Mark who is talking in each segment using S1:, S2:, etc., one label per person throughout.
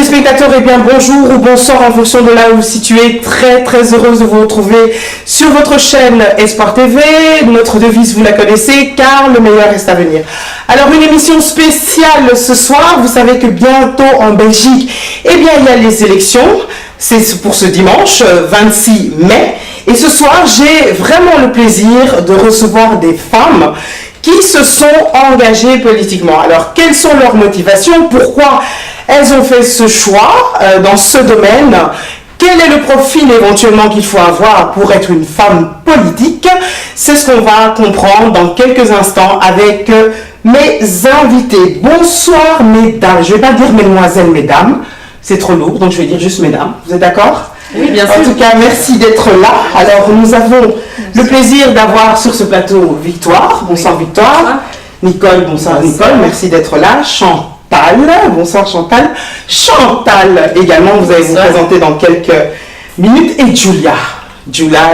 S1: téléspectateurs, eh bien bonjour ou bonsoir en fonction de là où vous vous situez. Très heureuse de vous retrouver sur votre chaîne Espoir TV. Notre devise, vous la connaissez, car le meilleur reste à venir. Alors une émission spéciale ce soir. Vous savez que bientôt en Belgique, eh bien il y a les élections. C'est pour ce dimanche 26 mai. Et ce soir, j'ai vraiment le plaisir de recevoir des femmes qui se sont engagées politiquement. Alors, quelles sont leurs motivations? Pourquoi elles ont fait ce choix dans ce domaine? Quel est le profil éventuellement qu'il faut avoir pour être une femme politique? C'est ce qu'on va comprendre dans quelques instants avec mes invités. Bonsoir mesdames. Je ne vais pas dire mesdemoiselles, mesdames. C'est trop lourd, donc je vais dire juste mesdames. Vous êtes d'accord?
S2: Oui, bien sûr.
S1: En tout cas, merci d'être là. Alors, nous avons le plaisir d'avoir sur ce plateau Victoire. Bonsoir Victoire. Nicole, bonsoir Nicole. Merci d'être là. Chantal. Bonsoir Chantal. Chantal également, vous allez vous présenter dans quelques minutes. Et Julia.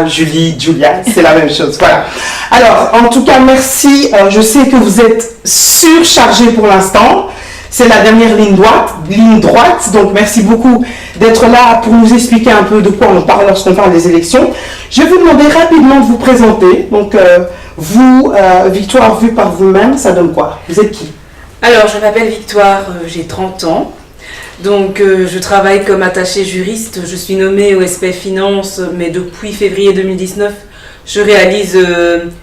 S1: Julie, Julia, c'est la même chose. Voilà. Alors, en tout cas, merci. Je sais que vous êtes surchargés pour l'instant. C'est la dernière ligne droite, donc merci beaucoup d'être là pour nous expliquer un peu de quoi on parle lorsqu'on parle des élections. Je vais vous demander rapidement de vous présenter. Donc, vous, Victoire, vue par vous-même, ça donne quoi? Vous êtes qui?
S2: Alors, je m'appelle Victoire, j'ai 30 ans. Donc, je travaille comme attachée juriste. Je suis nommée au SPF Finance, mais depuis février 2019, je réalise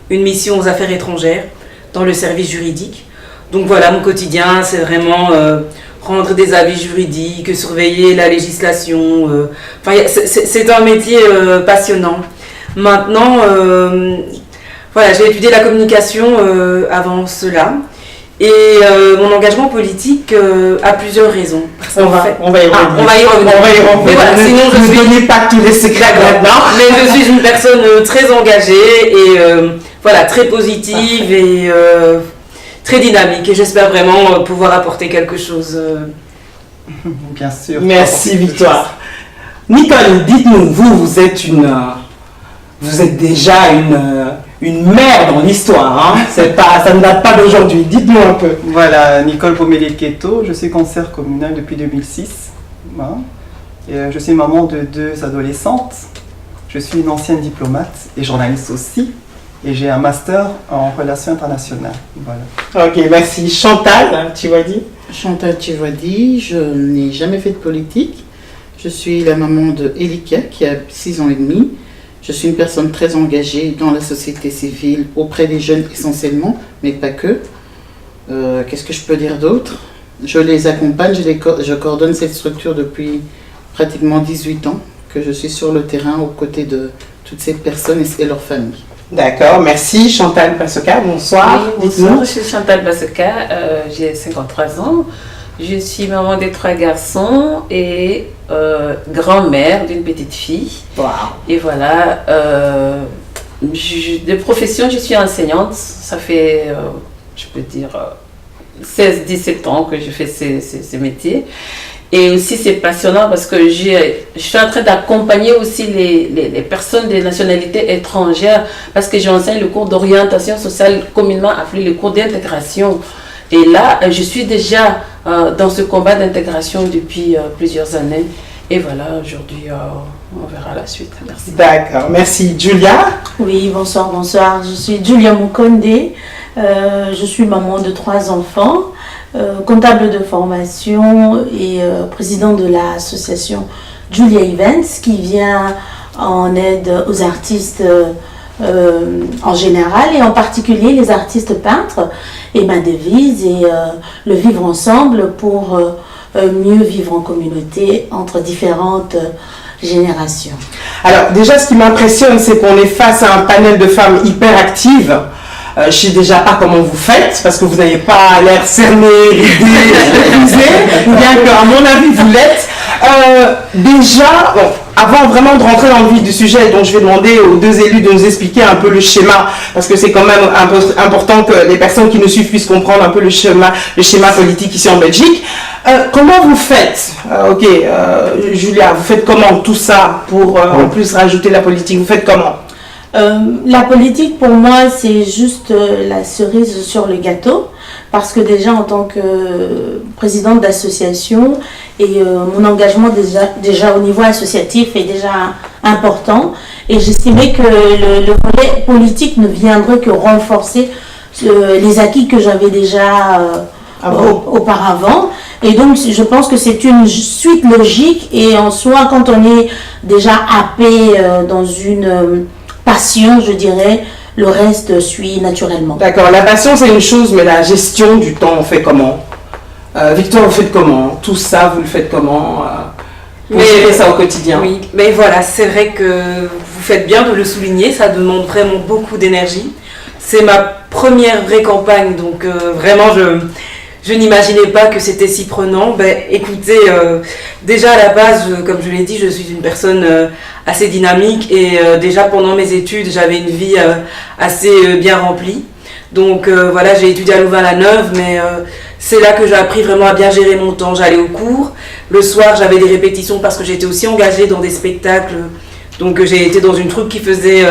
S2: une mission aux affaires étrangères dans le service juridique. Donc voilà, mon quotidien, c'est vraiment rendre des avis juridiques, surveiller la législation. C'est un métier passionnant. Maintenant, voilà, j'ai étudié la communication avant cela. Et mon engagement politique a plusieurs raisons.
S1: On va y revenir.
S2: Mais voilà, sinon je
S1: ne donnez pas tous les secrets maintenant.
S2: Mais je suis une personne très engagée et voilà, très positive et très dynamique, et j'espère vraiment pouvoir apporter quelque chose.
S3: Bien sûr.
S1: Merci Victoire. Nicole, dites-nous, vous êtes déjà une mère dans l'histoire, hein? Ça ne date pas d'aujourd'hui. Dites-nous un peu.
S3: Voilà, Nicole Pommelé-Keto, je suis conseillère communale depuis 2006. Voilà. Et je suis maman de 2 adolescentes. Je suis une ancienne diplomate et journaliste aussi. Et j'ai un master en relations internationales. Voilà.
S1: Ok, merci. Chantal, tu vois dit?
S4: Chantal Tchivoidi, je n'ai jamais fait de politique. Je suis la maman de Elika qui a 6 ans et demi. Je suis une personne très engagée dans la société civile, auprès des jeunes essentiellement, mais pas que. Qu'est-ce que je peux dire d'autre? Je les accompagne, je coordonne cette structure depuis pratiquement 18 ans, que je suis sur le terrain aux côtés de toutes ces personnes et leurs familles.
S1: D'accord, merci. Chantal Basoka, bonsoir.
S5: Oui, bonsoir, je suis Chantal Basoka, j'ai 53 ans. Je suis maman des 3 garçons et grand-mère d'une petite fille.
S1: Wow.
S5: Et voilà, de profession, je suis enseignante. Ça fait, je peux dire, 16-17 ans que je fais ces métiers. Et aussi, c'est passionnant parce que je suis en train d'accompagner aussi les personnes de nationalité étrangère parce que j'enseigne le cours d'orientation sociale, communément appelé le cours d'intégration. Et là, je suis déjà dans ce combat d'intégration depuis plusieurs années. Et voilà, aujourd'hui, on verra la suite. Merci.
S1: D'accord, merci. Julia?
S6: Oui, bonsoir. Je suis Julia Mukonde. Je suis maman de 3 enfants. Comptable de formation et président de l'association Julia Events qui vient en aide aux artistes en général et en particulier les artistes peintres. Et ma devise est le vivre ensemble pour mieux vivre en communauté entre différentes générations.
S1: Alors déjà, ce qui m'impressionne, c'est qu'on est face à un panel de femmes hyper actives. Je ne sais déjà pas comment vous faites, parce que vous n'avez pas l'air cerné, épuisé, bien qu'à mon avis, vous l'êtes. Déjà, bon, avant vraiment de rentrer dans le vif du sujet, donc je vais demander aux 2 élus de nous expliquer un peu le schéma, parce que c'est quand même un peu important que les personnes qui nous suivent puissent comprendre un peu le schéma politique ici en Belgique. Comment vous faites? Julia, vous faites comment tout ça pour en plus rajouter la politique? Vous faites comment?
S6: La politique, pour moi, c'est juste la cerise sur le gâteau. Parce que déjà, en tant que présidente d'association, et mon engagement déjà au niveau associatif est déjà important. Et j'estimais que le volet politique ne viendrait que renforcer les acquis que j'avais déjà auparavant. Et donc, je pense que c'est une suite logique. Et en soi, quand on est déjà happé dans une passion, je dirais, le reste suit naturellement.
S1: D'accord, la passion c'est une chose, mais la gestion du temps, on fait comment? Victoire, vous faites comment? Tout ça, vous le faites comment? Vous faites ça au quotidien?
S2: Oui, mais voilà, c'est vrai que vous faites bien de le souligner, ça demande vraiment beaucoup d'énergie. C'est ma première vraie campagne, donc vraiment je n'imaginais pas que c'était si prenant. Écoutez, déjà à la base, comme je l'ai dit, je suis une personne assez dynamique et déjà pendant mes études, j'avais une vie assez bien remplie. Donc voilà, j'ai étudié à Louvain-la-Neuve, mais c'est là que j'ai appris vraiment à bien gérer mon temps. J'allais au cours, le soir j'avais des répétitions parce que j'étais aussi engagée dans des spectacles. Donc j'ai été dans une troupe qui faisait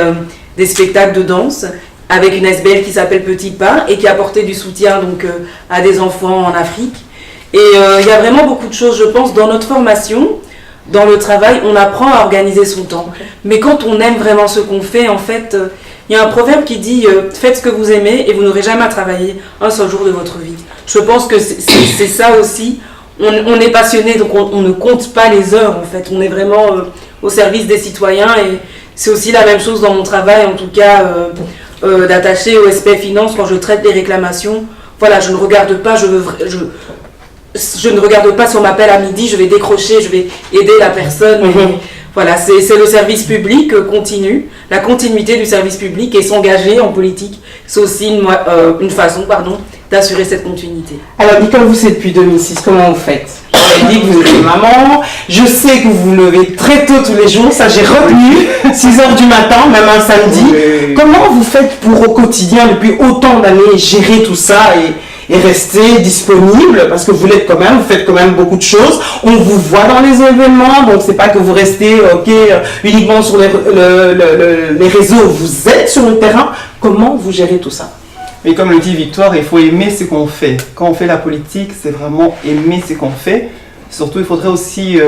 S2: des spectacles de danse, avec une SBL qui s'appelle Petit Pas et qui apportait du soutien donc, à des enfants en Afrique. Et il y a vraiment beaucoup de choses, je pense, dans notre formation, dans le travail, on apprend à organiser son temps. Mais quand on aime vraiment ce qu'on fait, en fait, il y a un proverbe qui dit « Faites ce que vous aimez et vous n'aurez jamais à travailler un seul jour de votre vie ». Je pense que c'est ça aussi. On est passionné, donc on ne compte pas les heures, en fait. On est vraiment au service des citoyens et c'est aussi la même chose dans mon travail, en tout cas... d'attaché au SPF Finance quand je traite des réclamations. Voilà, je ne regarde pas, je ne regarde pas si on m'appelle à midi, je vais décrocher, je vais aider la personne. Voilà, c'est le service public continu, la continuité du service public et s'engager en politique, c'est aussi une façon d'assurer cette continuité.
S1: Alors, Nicole, vous c'est depuis 2006, comment vous faites? Vous avez dit que vous êtes maman, je sais que vous vous levez très tôt tous les jours, ça j'ai retenu, 6h du matin, même un samedi.
S3: Oui.
S1: Comment vous faites pour au quotidien, depuis autant d'années, gérer tout ça et rester disponible? Parce que vous faites quand même beaucoup de choses. On vous voit dans les événements, donc c'est pas que vous restez uniquement sur les réseaux, vous êtes sur le terrain. Comment vous gérez tout ça?
S3: Mais comme le dit Victoire, il faut aimer ce qu'on fait. Quand on fait la politique, c'est vraiment aimer ce qu'on fait. Surtout, il faudrait aussi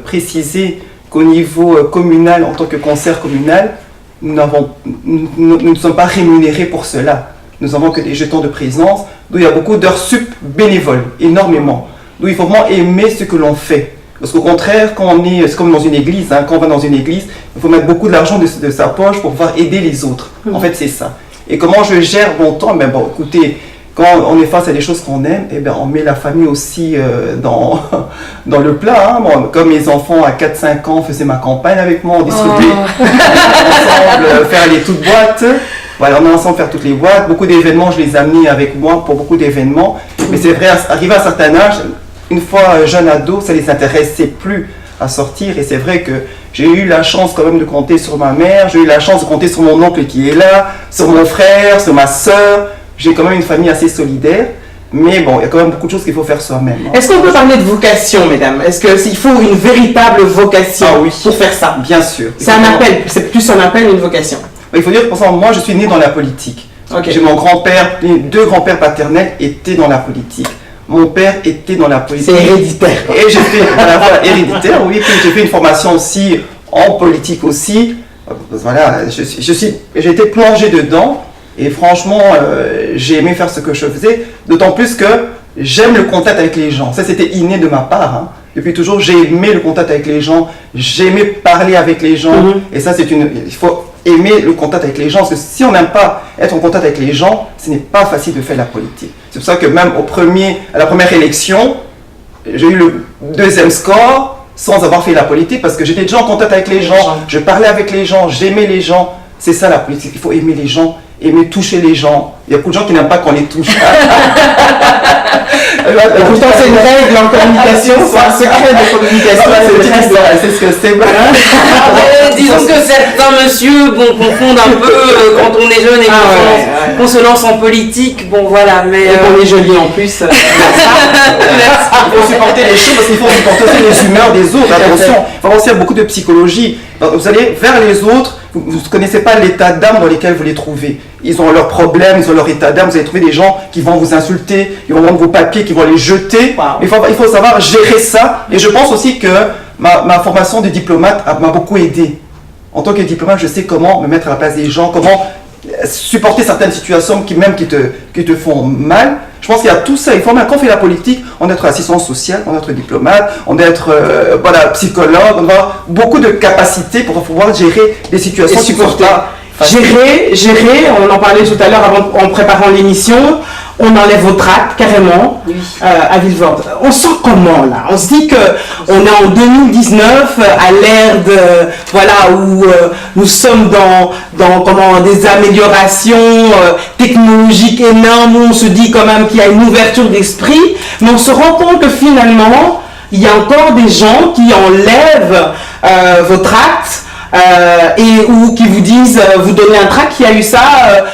S3: préciser qu'au niveau communal, en tant que conseil communal, nous ne sommes pas rémunérés pour cela. Nous n'avons que des jetons de présence, d'où il y a beaucoup d'heures sup bénévoles, énormément. D'où il faut vraiment aimer ce que l'on fait. Parce qu'au contraire, quand on est, c'est comme dans une église, quand on va dans une église, il faut mettre beaucoup d'argent de sa poche pour pouvoir aider les autres. En fait, c'est ça. Et comment je gère mon temps? Écoutez, quand on est face à des choses qu'on aime, on met la famille aussi dans le plat. Comme mes enfants à 4-5 ans faisaient ma campagne avec moi, on distribuait ensemble, faire les toutes boîtes. Voilà, on est ensemble faire toutes les boîtes. Beaucoup d'événements, je les ai amenés avec moi pour beaucoup d'événements. Mais c'est vrai, arrivé à un certain âge, une fois jeune ado, ça ne les intéressait plus à sortir. Et c'est vrai que j'ai eu la chance quand même de compter sur ma mère, j'ai eu la chance de compter sur mon oncle qui est là, sur mon frère, sur ma soeur. J'ai quand même une famille assez solidaire. Mais bon, il y a quand même beaucoup de choses qu'il faut faire soi-même.
S1: Est-ce qu'on peut parler de vocation, mesdames? Est-ce qu'il faut une véritable vocation pour faire ça?
S3: Bien sûr.
S1: C'est un appel, c'est plus un appel, une vocation.
S3: Il faut dire que pour ça, moi je suis né dans la politique. J'ai mon grand-père, les deux grands-pères paternels étaient dans la politique. Mon père était dans la politique.
S1: C'est héréditaire.
S3: Et j'ai fait à la fois héréditaire, oui, puis j'ai fait une formation aussi en politique aussi. Voilà, j'ai été plongé dedans et franchement, j'ai aimé faire ce que je faisais, d'autant plus que j'aime le contact avec les gens. Ça, c'était inné de ma part. Depuis toujours, j'ai aimé le contact avec les gens, j'ai aimé parler avec les gens. Et ça, il faut aimer le contact avec les gens, parce que si on n'aime pas être en contact avec les gens, ce n'est pas facile de faire la politique. C'est pour ça que même à la première élection, j'ai eu le deuxième score sans avoir fait la politique, parce que j'étais déjà en contact avec les gens, je parlais avec les gens, j'aimais les gens. C'est ça la politique, il faut aimer les gens, aimer toucher les gens. Il y a beaucoup de gens qui n'aiment pas qu'on les touche.
S1: Pourtant, c'est une règle en communication, c'est un secret de communication.
S3: C'est ce que c'est.
S2: Disons que certains monsieur confondent un peu quand on est jeune et qu'on se lance en politique. Bon, voilà, mais.
S1: Et qu'on est joli en plus.
S3: Il faut supporter les choses parce qu'il faut supporter aussi les humeurs des autres. Attention, il faut aussi beaucoup de psychologie. Vous allez vers les autres, vous ne connaissez pas l'état d'âme dans lequel vous les trouvez. Ils ont leurs problèmes, ils ont leur état d'âme. Vous allez trouver des gens qui vont vous insulter, ils vont prendre vos papiers, qui vont les jeter.
S1: Wow.
S3: Il faut savoir gérer ça. Et je pense aussi que ma formation de diplomate m'a beaucoup aidé. En tant que diplomate, je sais comment me mettre à la place des gens, comment supporter certaines situations qui te font mal. Je pense qu'il y a tout ça. Il faut même, quand on fait la politique, on doit être assistant social, on doit être diplomate, on doit être psychologue, on doit avoir beaucoup de capacités pour pouvoir gérer des situations qui ne sont pas faciles.
S1: Gérer, on en parlait tout à l'heure en préparant l'émission, on enlève vos tracts carrément à Vilvoorde. On sent comment là? On se dit qu'on est en 2019 à l'ère où nous sommes dans des améliorations technologiques énormes, où on se dit quand même qu'il y a une ouverture d'esprit, mais on se rend compte que finalement il y a encore des gens qui enlèvent vos tracts. Ou qui vous disent, vous donnez un tract, qui a eu ça,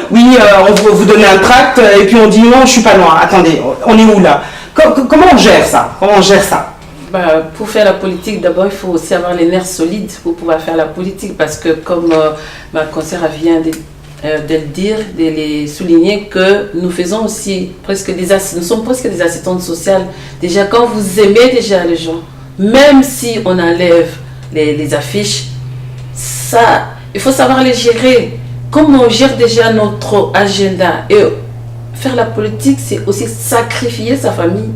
S1: on vous donne un tract, et puis on dit non, je suis pas noir. Attendez, on est où là? Comment on gère ça?
S5: Pour faire la politique, d'abord, il faut aussi avoir les nerfs solides pour pouvoir faire la politique, parce que comme ma conseillère vient de le dire, de les souligner, que nous faisons aussi nous sommes presque des assistantes sociales. Déjà, quand vous aimez déjà les gens, même si on enlève les affiches, ça, il faut savoir les gérer. Comme on gère déjà notre agenda, et faire la politique, c'est aussi sacrifier sa famille.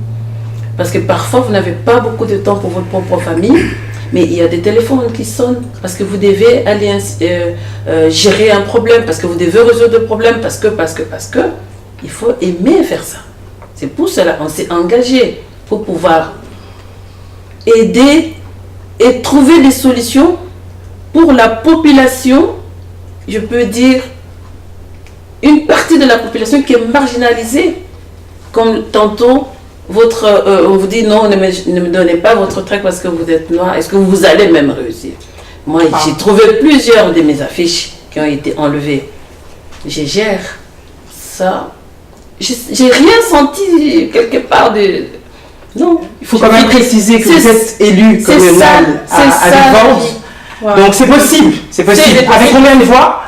S5: Parce que parfois, vous n'avez pas beaucoup de temps pour votre propre famille, mais il y a des téléphones qui sonnent parce que vous devez aller gérer un problème, parce que vous devez résoudre le problème, parce que, il faut aimer faire ça. C'est pour cela qu'on s'est engagé pour pouvoir aider et trouver des solutions pour la population, je peux dire, une partie de la population qui est marginalisée. Comme tantôt, on vous dit non, ne me donnez pas votre tract parce que vous êtes noir, est-ce que vous allez même réussir? Moi, j'ai trouvé plusieurs de mes affiches qui ont été enlevées. Je gère ça. J'ai rien senti quelque part de... Non.
S1: Il faut quand même préciser que vous êtes élu communal à Vilvoorde.
S5: Wow.
S1: Donc c'est possible. Avec combien de voix?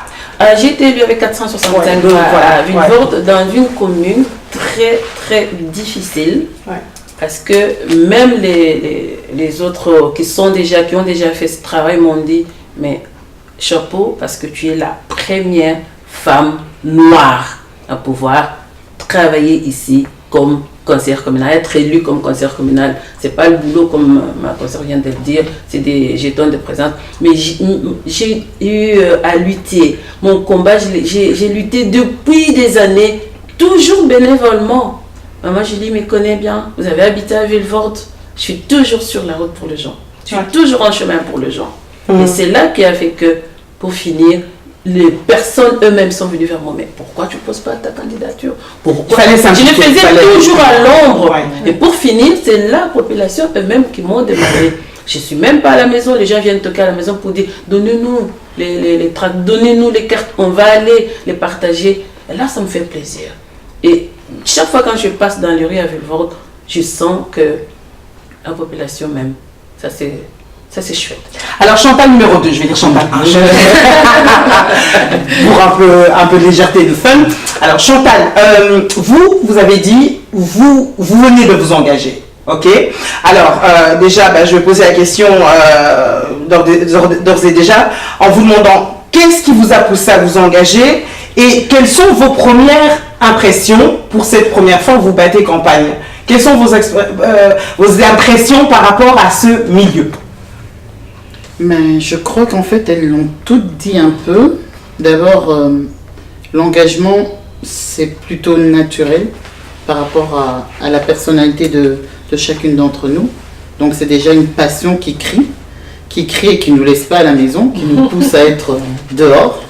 S5: J'ai été élue avec 465 voix à Vilvoorde, dans une commune très très difficile. Ouais. Parce que même les autres qui ont déjà fait ce travail m'ont dit, mais chapeau, parce que tu es la première femme noire à pouvoir travailler ici comme conseillère communale, être élue comme conseillère communale. C'est pas le boulot comme ma conseillère vient de le dire, c'est des jetons de présence. Mais j'ai eu à lutter. Mon combat, j'ai lutté depuis des années, toujours bénévolement. Maman Julie me connaît bien. Vous avez habité à Vilvoorde. Je suis toujours sur la route pour les gens. Je suis toujours en chemin pour les gens. Et c'est là qui a fait que, pour finir, les personnes eux-mêmes sont venues vers moi. Mais pourquoi tu ne poses pas ta candidature? Pourquoi? Je le faisais toujours à l'ombre. Et pour finir, c'est la population eux-mêmes qui m'ont demandé. Je ne suis même pas à la maison. Les gens viennent toquer à la maison pour dire donnez-nous les tracts, donnez-nous les cartes. On va aller les partager. Et là, ça me fait plaisir. Et chaque fois quand je passe dans les rues à Vilvoorde, je sens que la population même, ça c'est chouette.
S1: Alors Chantal numéro 2, je vais dire Chantal. Pour un peu de légèreté et de fun. Alors Chantal, vous avez dit, vous venez de vous engager. Ok. Alors déjà, je vais poser la question d'ores et déjà en vous demandant qu'est-ce qui vous a poussé à vous engager et quelles sont vos premières impressions pour cette première fois où vous battez campagne. Quelles sont vos impressions par rapport à ce milieu?
S4: Mais je crois qu'en fait, elles l'ont toutes dit un peu. D'abord, l'engagement, c'est plutôt naturel par rapport à la personnalité de chacune d'entre nous. Donc, c'est déjà une passion qui crie et qui ne nous laisse pas à la maison, qui nous pousse à être dehors.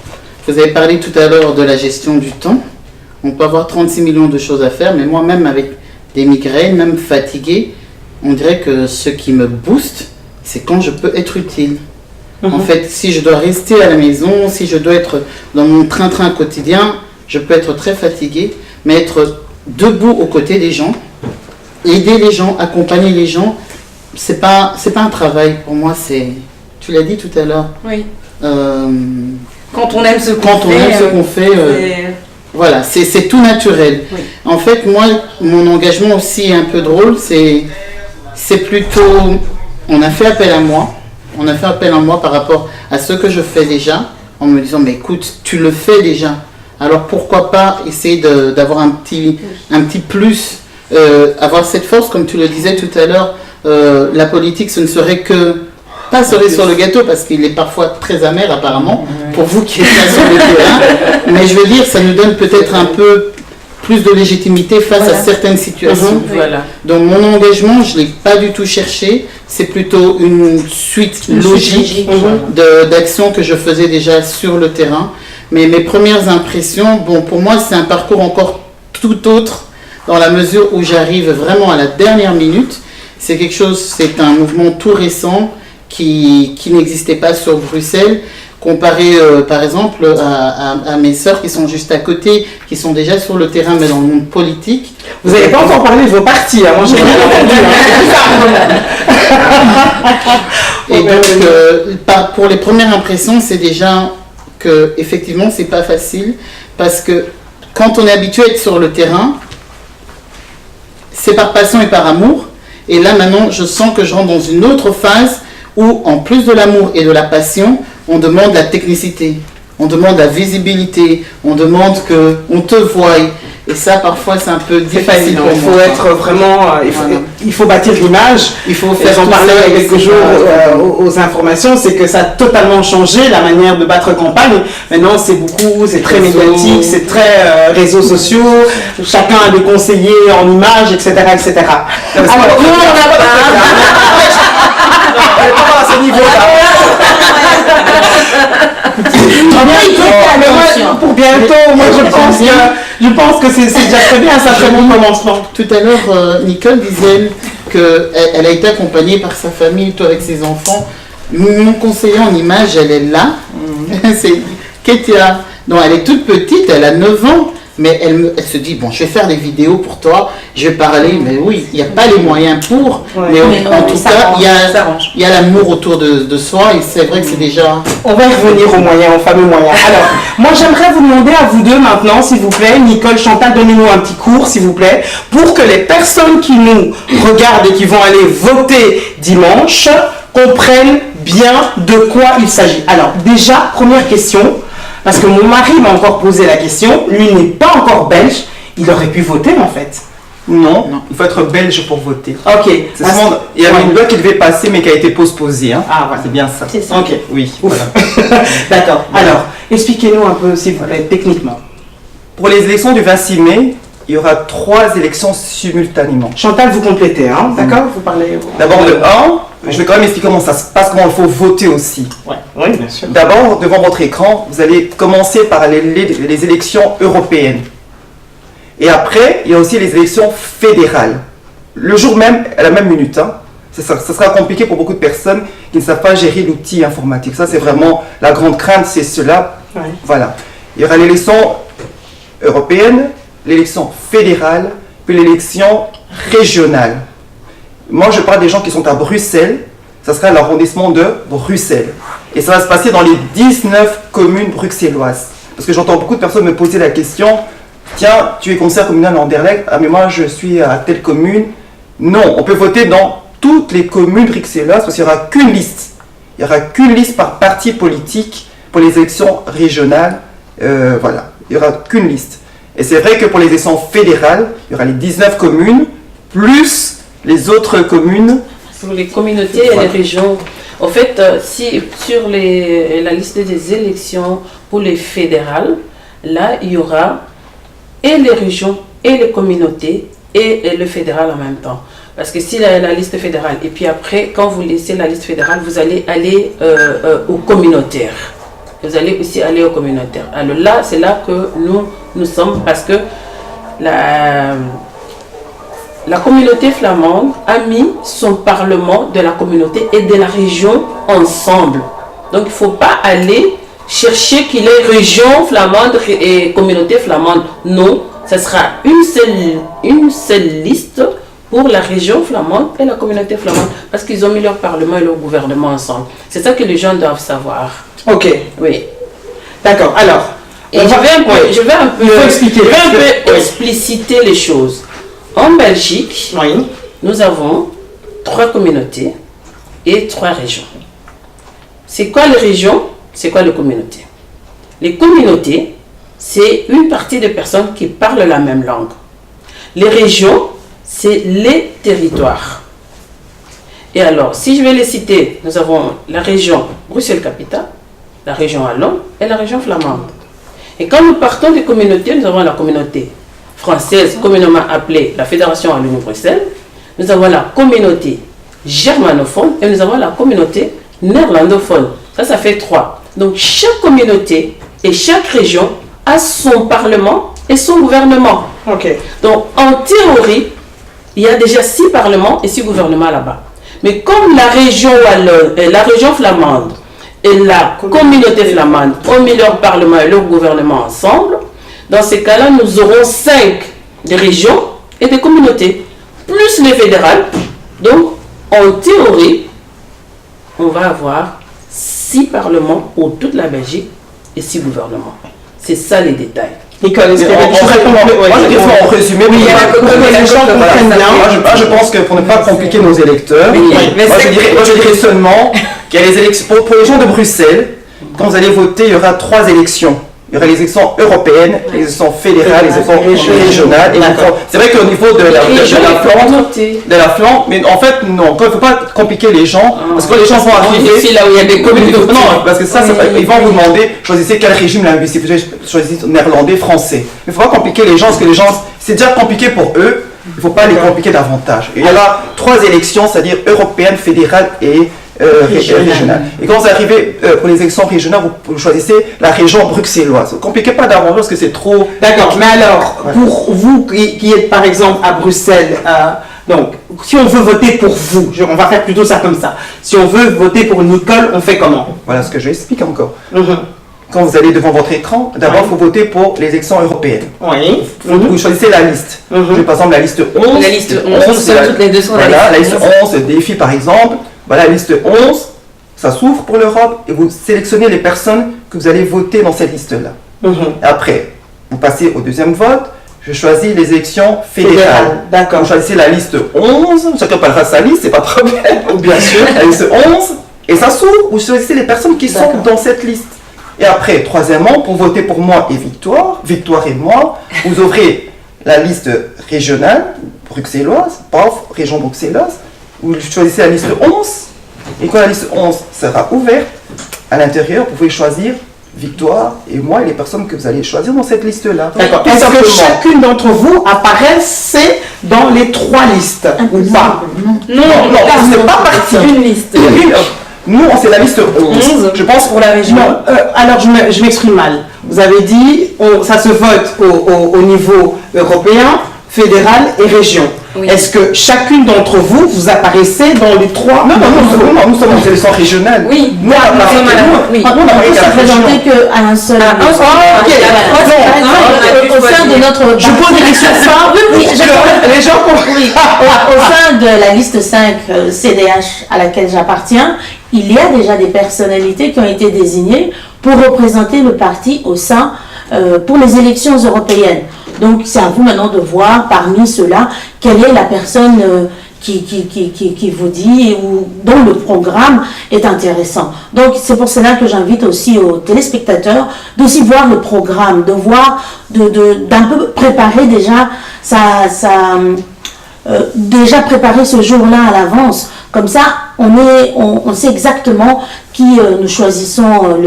S4: Vous avez parlé tout à l'heure de la gestion du temps. On peut avoir 36 millions de choses à faire, mais moi-même, avec des migraines, même fatiguée, on dirait que ce qui me booste, c'est quand je peux être utile. En fait, si je dois rester à la maison, si je dois être dans mon train-train quotidien, je peux être très fatiguée, mais être debout aux côtés des gens, aider les gens, accompagner les gens, c'est pas un travail. Pour moi, tu l'as dit tout à l'heure.
S2: Oui.
S4: Euh,
S2: Quand on aime ce qu'on
S4: quand on
S2: fait.
S4: aime ce qu'on fait, voilà, c'est tout naturel.
S2: Oui.
S4: En fait, moi, mon engagement aussi est un peu drôle, c'est plutôt, on a fait appel à moi. On a fait appel à moi par rapport à ce que je fais déjà, en me disant, mais écoute, tu le fais déjà. Alors pourquoi pas essayer d'avoir un petit plus, avoir cette force, comme tu le disais tout à l'heure, la politique, ce ne serait que, pas cerise sur le gâteau, parce qu'il est parfois très amer apparemment, pour vous qui êtes là sur le terrain, mais je veux dire, ça nous donne peut-être un peu plus de légitimité face à certaines situations.
S5: Voilà.
S4: Donc mon engagement, je ne l'ai pas du tout cherché, c'est plutôt une suite logique d'actions que je faisais déjà sur le terrain. Mais mes premières impressions, bon, pour moi c'est un parcours encore tout autre, dans la mesure où j'arrive vraiment à la dernière minute. C'est un mouvement tout récent qui n'existait pas sur Bruxelles. Comparé par exemple à mes sœurs qui sont juste à côté, qui sont déjà sur le terrain mais dans le monde politique.
S1: Vous n'avez pas encore parlé de vos partis, hein. Moi j'ai rien entendu.
S4: Et donc pour les premières impressions, c'est déjà que effectivement c'est pas facile, parce que quand on est habitué à être sur le terrain, c'est par passion et par amour. Et là maintenant je sens que je rentre dans une autre phase où en plus de l'amour et de la passion, on demande la technicité, on demande la visibilité, on demande qu'on te voie. Et ça, parfois, c'est un peu difficile.
S1: Il faut être vraiment... il faut bâtir l'image.
S4: Il faut faire
S1: j'en parlais il y a quelques jours aux informations, c'est que ça a totalement changé la manière de battre campagne. Maintenant, c'est très médiatique, c'est très réseaux sociaux, chacun a des conseillers en images, etc. etc. Alors, nous, on n'a pas... On n'est pas à ce niveau-là. Pour bientôt, moi je pense que c'est déjà très bien, c'est un très bon commencement.
S4: Tout à l'heure, Nicole disait qu'elle a été accompagnée par sa famille, toi avec ses enfants. Mon conseiller en image, elle est là. C'est Ketia. Non, elle est toute petite, elle a 9 ans. Mais elle se dit, bon, je vais faire des vidéos pour toi, je vais parler, mais oui, il n'y a pas les moyens pour, mais en tout cas, il y a l'amour autour de soi, et c'est vrai que c'est déjà...
S1: On va y revenir aux moyens, aux fameux moyens. Alors, moi j'aimerais vous demander à vous deux maintenant, s'il vous plaît, Nicole, Chantal, donnez-nous un petit cours, s'il vous plaît, pour que les personnes qui nous regardent et qui vont aller voter dimanche comprennent bien de quoi il s'agit. Alors, déjà, première question... Parce que mon mari m'a encore posé la question, lui n'est pas encore belge, il aurait pu voter en fait.
S3: Non, il faut être belge pour voter.
S1: Ok.
S3: Il y avait une loi qui devait passer mais qui a été posposée. Hein.
S1: Ah voilà.
S3: C'est bien ça.
S6: C'est ça.
S1: Ok.
S3: Oui.
S1: Voilà. D'accord. Alors, expliquez-nous un peu, s'il vous plaît, techniquement.
S3: Pour les élections du 26 mai, il y aura 3 élections simultanément.
S1: Chantal, vous complétez, hein. D'accord. Vous parlez...
S3: D'abord le 1, je vais quand même expliquer comment ça se passe, comment il faut voter aussi.
S1: Ouais. Oui, bien sûr.
S3: D'abord, devant votre écran, vous allez commencer par les élections européennes. Et après, il y a aussi les élections fédérales. Le jour même, à la même minute. Hein. Ça sera compliqué pour beaucoup de personnes qui ne savent pas gérer l'outil informatique. Ça, c'est vraiment la grande crainte, c'est cela.
S1: Ouais.
S3: Voilà. Il y aura l'élection européenne, l'élection fédérale, puis l'élection régionale. Moi, je parle des gens qui sont à Bruxelles. Ça sera l'arrondissement de Bruxelles. Et ça va se passer dans les 19 communes bruxelloises. Parce que j'entends beaucoup de personnes me poser la question, tiens, tu es conseiller communal en Anderlecht, ah mais moi je suis à telle commune. Non, on peut voter dans toutes les communes bruxelloises parce qu'il n'y aura qu'une liste. Il n'y aura qu'une liste par parti politique pour les élections régionales. Voilà, il n'y aura qu'une liste. Et c'est vrai que pour les élections fédérales, il y aura les 19 communes, plus les autres communes.
S5: Pour les communautés et les régions. En fait, si sur la liste des élections pour les fédérales, là, il y aura et les régions et les communautés et le fédéral en même temps. Parce que si la liste fédérale, et puis après, quand vous laissez la liste fédérale, vous allez aller au communautaire. Vous allez aussi aller au communautaire. Alors là, c'est là que nous sommes, parce que la communauté flamande a mis son parlement de la communauté et de la région ensemble. Donc il ne faut pas aller chercher qu'il est région flamande et communauté flamande. Non, ce sera une seule liste pour la région flamande et la communauté flamande, parce qu'ils ont mis leur parlement et leur gouvernement ensemble. C'est ça que les gens doivent savoir.
S1: Ok.
S5: Oui.
S1: D'accord. Alors,
S5: Et je vais un peu expliciter les choses. En Belgique,
S1: oui.
S5: nous avons 3 communautés et 3 régions. C'est quoi les régions? C'est quoi les communautés? Les communautés, c'est une partie des personnes qui parlent la même langue. Les régions, c'est les territoires. Et alors, si je vais les citer, nous avons la région Bruxelles-Capitale, la région Wallonne et la région flamande. Et quand nous partons des communautés, nous avons la communauté française, communément appelée la Fédération Wallonie-Bruxelles. Nous avons la communauté germanophone et nous avons la communauté néerlandophone. Ça fait 3. Donc chaque communauté et chaque région a son parlement et son gouvernement.
S1: Ok.
S5: Donc en théorie, il y a déjà 6 parlements et 6 gouvernements là-bas. Mais comme la région wallonne et la région flamande et la communauté flamande ont mis leur parlement et leur gouvernement ensemble, dans ces cas-là, nous aurons 5 des régions et des communautés, plus les fédérales. Donc, en théorie, on va avoir 6 parlements pour toute la Belgique et 6 gouvernements. C'est ça les détails.
S1: Nicole, est-ce qu'il y avait des choses à compléter?
S3: Moi, je dirais en résumé,
S1: Oui, pour que les gens comprennent bien.
S3: Moi, je pense que pour ne pas compliquer nos électeurs,
S2: Oui, mais
S3: moi, je dirais seulement qu'il y a les élections. Pour les gens de Bruxelles, quand vous allez voter, il y aura 3 élections. Il y aura les élections européennes, les élections fédérales, les élections régionales. C'est vrai qu'au niveau de la Flandre, mais en fait, non, il ne faut pas compliquer les gens, parce que les gens vont arriver.
S5: C'est là où il y a des communautés.
S3: Non, parce que ça, ils vont vous demander, choisissez quel régime linguistique, vous choisissez néerlandais, français. Mais il ne faut pas compliquer les gens, parce que les gens, c'est déjà compliqué pour eux, il ne faut pas les compliquer davantage. Et il y aura 3 élections, c'est-à-dire européenne, fédérale et régionale. Et quand vous arrivez pour les élections régionales, vous choisissez la région bruxelloise. Ne compliquez pas davantage parce que c'est trop...
S1: D'accord, mais alors, pour vous qui êtes par exemple à Bruxelles, donc, si on veut voter pour vous, on va faire plutôt ça comme ça. Si on veut voter pour Nicole, on fait comment?
S3: Voilà ce que je vais expliquer encore. Quand vous allez devant votre écran, d'abord, il faut voter pour les élections européennes.
S1: Oui.
S3: Vous choisissez la liste. Par exemple, la liste 11.
S2: La liste 11, nous sommes toutes les deux sur la liste.
S3: Voilà, la liste 11, défi par exemple. Voilà, la liste 11, ça s'ouvre pour l'Europe et vous sélectionnez les personnes que vous allez voter dans cette liste-là. Après, vous passez au deuxième vote. Je choisis les élections fédérales.
S1: D'accord.
S3: Vous choisissez la liste 11, chacun parlera sa liste, c'est pas de problème.
S1: Bien sûr.
S3: La liste 11, et ça s'ouvre, vous choisissez les personnes qui sont dans cette liste. Et après, troisièmement, pour voter pour moi et Victoire et moi, vous ouvrez la liste régionale, bruxelloise, région bruxelloise, vous choisissez la liste 11, et quand la liste 11 sera ouverte, à l'intérieur, vous pouvez choisir Victoire et moi et les personnes que vous allez choisir dans cette liste-là.
S1: D'accord. Est-ce que chacune d'entre vous apparaissait dans les 3 listes ou pas?
S2: Non,
S3: c'est pas parti.
S2: Une liste.
S3: Nous, c'est la liste 11.
S2: Je pense pour la région.
S1: Non, alors je m'exprime mal. Vous avez dit, ça se vote au niveau européen, fédéral et région.
S2: Oui.
S1: Est-ce que chacune d'entre vous, vous apparaissez dans les 3?
S3: Non, nous sommes aux élections régionales.
S2: Oui,
S3: nous,
S6: On ne se présenter qu'à un seul. Au sein de notre.
S1: Je pose des questions simples pour que les gens comprennent.
S6: Au sein de la liste 5 CDH à laquelle j'appartiens, il y a déjà des personnalités qui ont été désignées pour représenter le parti au sein pour les élections européennes. Donc c'est à vous maintenant de voir parmi ceux-là quelle est la personne qui vous dit ou dont le programme est intéressant. Donc c'est pour cela que j'invite aussi aux téléspectateurs d'aussi voir le programme, de voir, d'un peu préparer déjà déjà préparer ce jour-là à l'avance. Comme ça, on sait exactement qui nous choisissons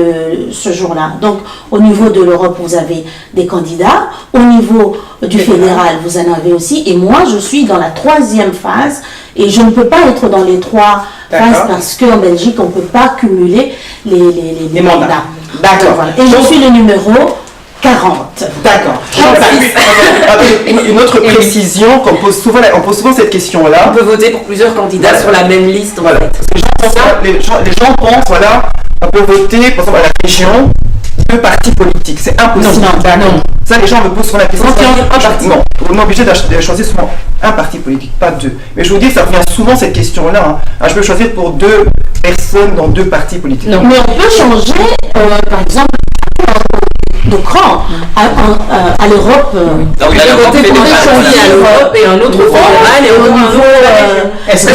S6: ce jour-là. Donc, au niveau de l'Europe, vous avez des candidats. Au niveau du fédéral, vous en avez aussi. Et moi, je suis dans la 3e phase. Et je ne peux pas être dans les 3 phases parce qu'en Belgique, on ne peut pas cumuler les mandats.
S1: D'accord.
S6: Voilà. Et je suis le numéro 40.
S1: D'accord.
S3: Une autre précision, on pose souvent cette question-là.
S2: On peut voter pour plusieurs candidats sur la même liste.
S3: Voilà. Les gens pensent, on peut voter, par exemple, à la région, 2 partis politiques. C'est impossible.
S5: Non.
S3: Ça, les gens me posent sur la question.
S5: Non,
S3: Non, on est obligé de choisir souvent un parti politique, pas 2. Mais je vous dis, ça revient souvent cette question-là. Hein. Alors, je peux choisir pour 2 personnes dans 2 partis politiques.
S6: Non, mais on peut changer, par exemple, de cran à l'Europe.
S2: Donc, il y a voté pour un parti à l'Europe et un autre au fédéral et au niveau
S3: Est-ce que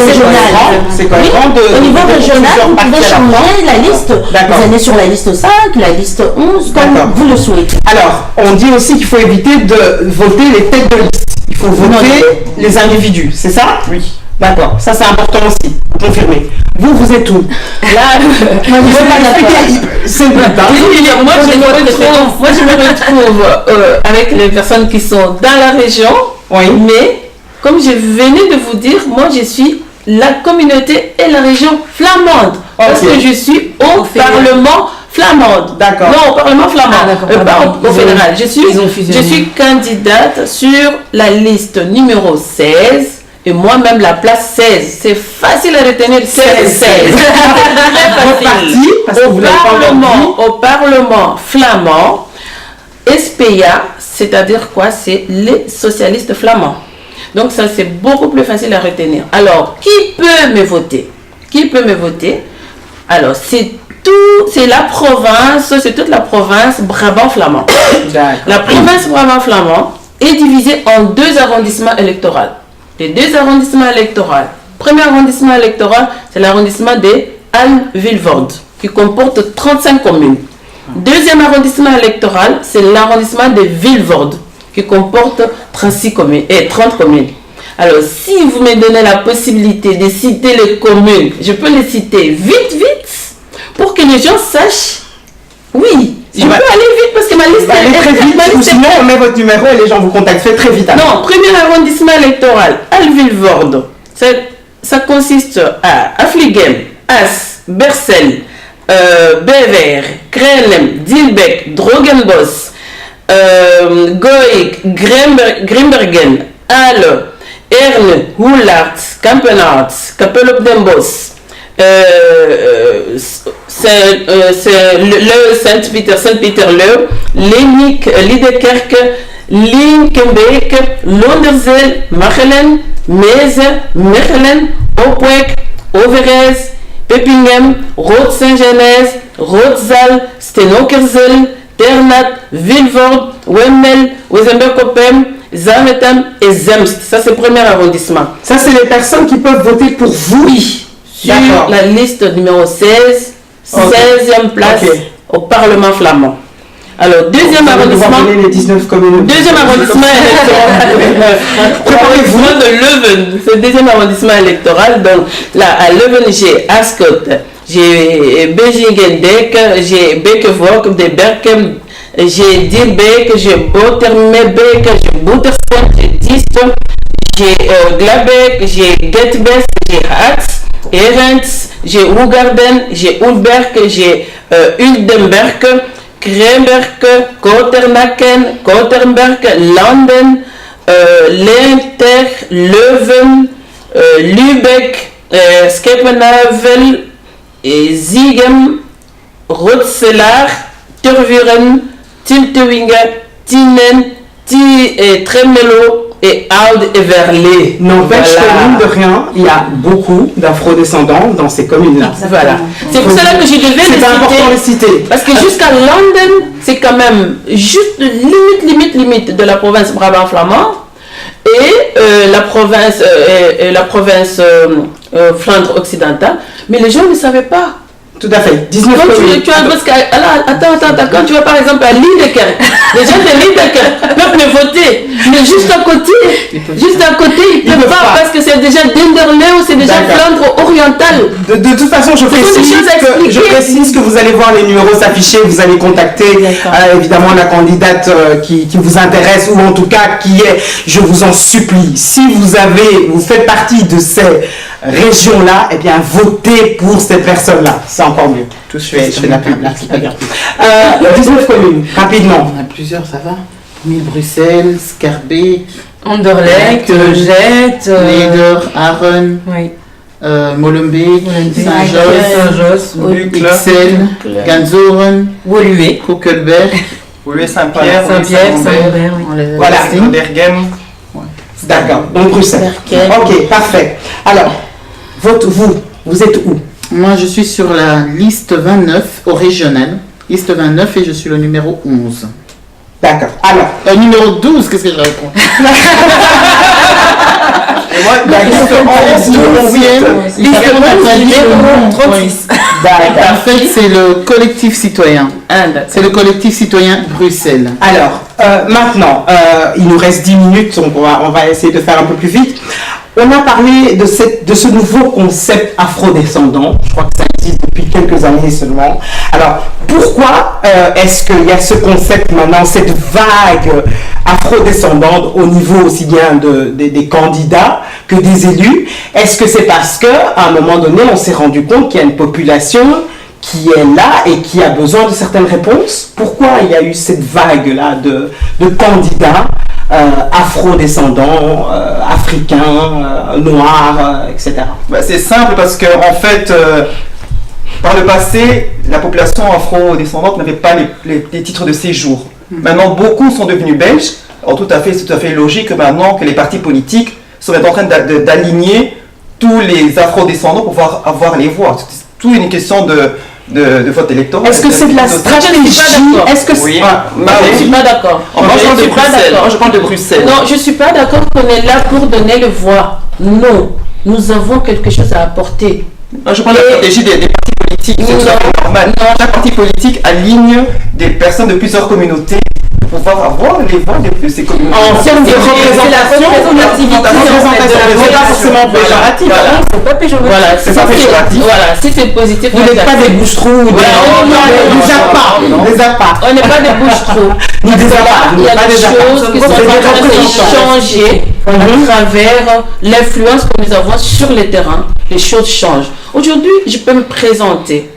S3: c'est cohérent de
S6: au niveau régional, vous pouvez changer la liste. Vous allez sur la liste 5, la liste 11, comme vous le souhaitez.
S1: Alors, on dit aussi qu'il faut éviter de voter les têtes de liste. Il faut voter les individus, c'est ça?
S3: Oui.
S1: D'accord, ça c'est important aussi, confirmé. Vous êtes où? Là, c'est
S5: moi je me retrouve avec les personnes qui sont dans la région, mais comme je venais de vous dire, moi je suis la communauté et la région flamande, parce que je suis au Parlement flamande.
S1: D'accord.
S5: Non, au Parlement flamand, pas au fédéral. Je suis candidate sur la liste numéro 16. Et moi-même, la place 16, c'est facile à retenir, 16. C'est très facile. Au Parlement flamand, SPA, c'est-à-dire quoi? C'est les socialistes flamands. Donc ça, c'est beaucoup plus facile à retenir. Alors, qui peut me voter? Qui peut me voter? Alors, c'est la province, c'est toute la province Brabant flamand. La province Brabant flamand est divisée en 2 arrondissements électoraux. Les 2 arrondissements électoraux. Premier arrondissement électoral, c'est l'arrondissement de Halle-Vilvoorde, qui comporte 35 communes. Deuxième arrondissement électoral, c'est l'arrondissement de Vilvoorde, qui comporte 30 communes. Alors, si vous me donnez la possibilité de citer les communes, je peux les citer vite, pour que les gens sachent. Oui, je peux aller vite parce que ma liste
S1: est très vite. Sinon, on met votre numéro et les gens vous contactent. Faites très vite. Alors.
S5: Non, premier arrondissement électoral, Halle-Vilvoorde. Ça consiste à Affligem, As, Bersel, Bever, Krelem, Dilbeek, Drogenbos, Goik, Grimbergen, Halle, Erne, Houlart, Kampenhardt, Kapelop-den-Bosch. C'est le Saint-Pieter-Leu, Lenik, Liedekerke, Linkenbeek, Londerzeel, Machelen, Meze, Mechelen, Opwek, Overijs, Pepinghem, Rood-Saint-Genèse, Roodzal, Stenokerzeel, Ternat, Vilvoorde, Wemmel, Wezenbeek-Oppem, Zaventem et Zemst. Ça, c'est le premier arrondissement.
S1: Ça, c'est les personnes qui peuvent voter pour vous.
S5: Oui. Sur la liste numéro 16, 16e place au Parlement flamand. Alors, deuxième arrondissement.
S1: Les 19 communes.
S5: Deuxième arrondissement électoral. Préparez-vous de Leuven. C'est le deuxième arrondissement électoral. Donc, là, à Leuven, j'ai Ascot, j'ai Begingendek, j'ai Bekevork, de Berkem, j'ai Dilbeek, j'ai Botermebeek, j'ai Boetersem, j'ai Dist, j'ai Glabeek, j'ai Getbest, j'ai Hatz. Erens, j'ai Ougarden, j'ai Ulberg, j'ai Uldenberg, Kremberg, Koternaken, Koternberg, Landen, Leinter, Leuven, Lübeck, Skepenhavel, Ziegem, Rotselaar, Tervuren, Tiltewinge, Tinen, Tremelo et Aude et Verlet.
S1: N'empêche que, mine de rien, il y a beaucoup d'afro-descendants dans ces communes-là.
S5: Voilà. C'est pour cela que je devais
S1: les citer. C'est important de les citer.
S5: Parce que jusqu'à London, c'est quand même juste limite de la province Brabant flamand et la province Flandre occidentale. Mais les gens ne savaient pas.
S1: Tout à fait. 19 communes.
S5: Attends, quand tu vas par exemple à Liedekerke, les gens de Liedekerke peuvent me voter, mais juste à côté, ils ne peuvent pas parce que c'est déjà Denderleeuw, c'est déjà Flandre orientale.
S1: De toute façon, je précise que vous allez voir les numéros s'afficher, vous allez contacter évidemment la candidate qui vous intéresse ou en tout cas qui est, je vous en supplie, si vous faites partie de ces régions-là, eh bien votez pour ces personnes-là. C'est encore mieux. Je fais la pub là, c'est pas grave. 19 communes, rapidement.
S4: On a plusieurs, ça va. Bruxelles, Scarbeck,
S2: Anderlecht, Jet,
S4: Leder, Aachen,
S2: oui.
S4: Molembe, Saint-Josse,
S3: Bucle,
S4: Ixelles, Ganzoren,
S5: Woluwe.
S4: Kuckelberg.
S3: Louis Saint-Pierre,
S5: Saint-Pierre.
S4: On les a
S1: Voilà.
S4: listés.
S3: Berghem.
S1: D'accord, donc Bruxelles.
S6: Berkel.
S1: Ok, parfait. Alors, vous êtes où?
S4: Moi, je suis sur la liste 29 au régional. Liste 29 et je suis le numéro 11.
S1: D'accord. Alors,
S4: Numéro 12, qu'est-ce que je réponds?
S3: Et moi,
S4: En fait, c'est le collectif citoyen. C'est le collectif citoyen Bruxelles.
S1: alors maintenant, il nous reste 10 minutes, donc on va essayer de faire un peu plus vite. On a parlé de ce nouveau concept afrodescendant. Je crois que ça existe depuis quelques années seulement. Alors, pourquoi est-ce qu'il y a ce concept maintenant, cette vague afrodescendante au niveau aussi bien des candidats que des élus? Est-ce que c'est parce qu'à un moment donné, on s'est rendu compte qu'il y a une population qui est là et qui a besoin de certaines réponses? Pourquoi il y a eu cette vague-là de candidats afro-descendants, africains, noirs, etc.
S3: C'est simple parce que en fait, par le passé, la population afro-descendante n'avait pas les titres de séjour. Maintenant, beaucoup sont devenus belges. Alors c'est tout à fait logique maintenant que les partis politiques seraient en train d'aligner tous les afro-descendants pour pouvoir avoir les voix. C'est tout une question de vote électoral.
S1: Est-ce que c'est de la stratégie? Est-ce que
S3: oui.
S5: Je ne suis pas d'accord.
S3: Moi, je parle de Bruxelles.
S5: Non, je ne suis pas d'accord qu'on est là pour donner le voix. Non, nous avons quelque chose à apporter.
S3: Je parle de la stratégie des partis politiques. C'est tout à fait normal. Chaque parti politique aligne des personnes de plusieurs communautés pour pouvoir avoir les voix de ces communautés.
S1: En termes de représentation, c'est pas forcément péjoratif.
S5: C'est pas péjoratif. Voilà,
S3: c'est pas péjoratif.
S5: Voilà, si c'est positif,
S1: Vous n'êtes pas des bouches-trous, des appâts.
S5: on n'est pas des bouches-trous.
S1: Ni des appâts.
S5: Il y a des choses qui sont en train de changer à travers l'influence que nous avons sur le terrain. Les choses changent. Aujourd'hui, je peux me présenter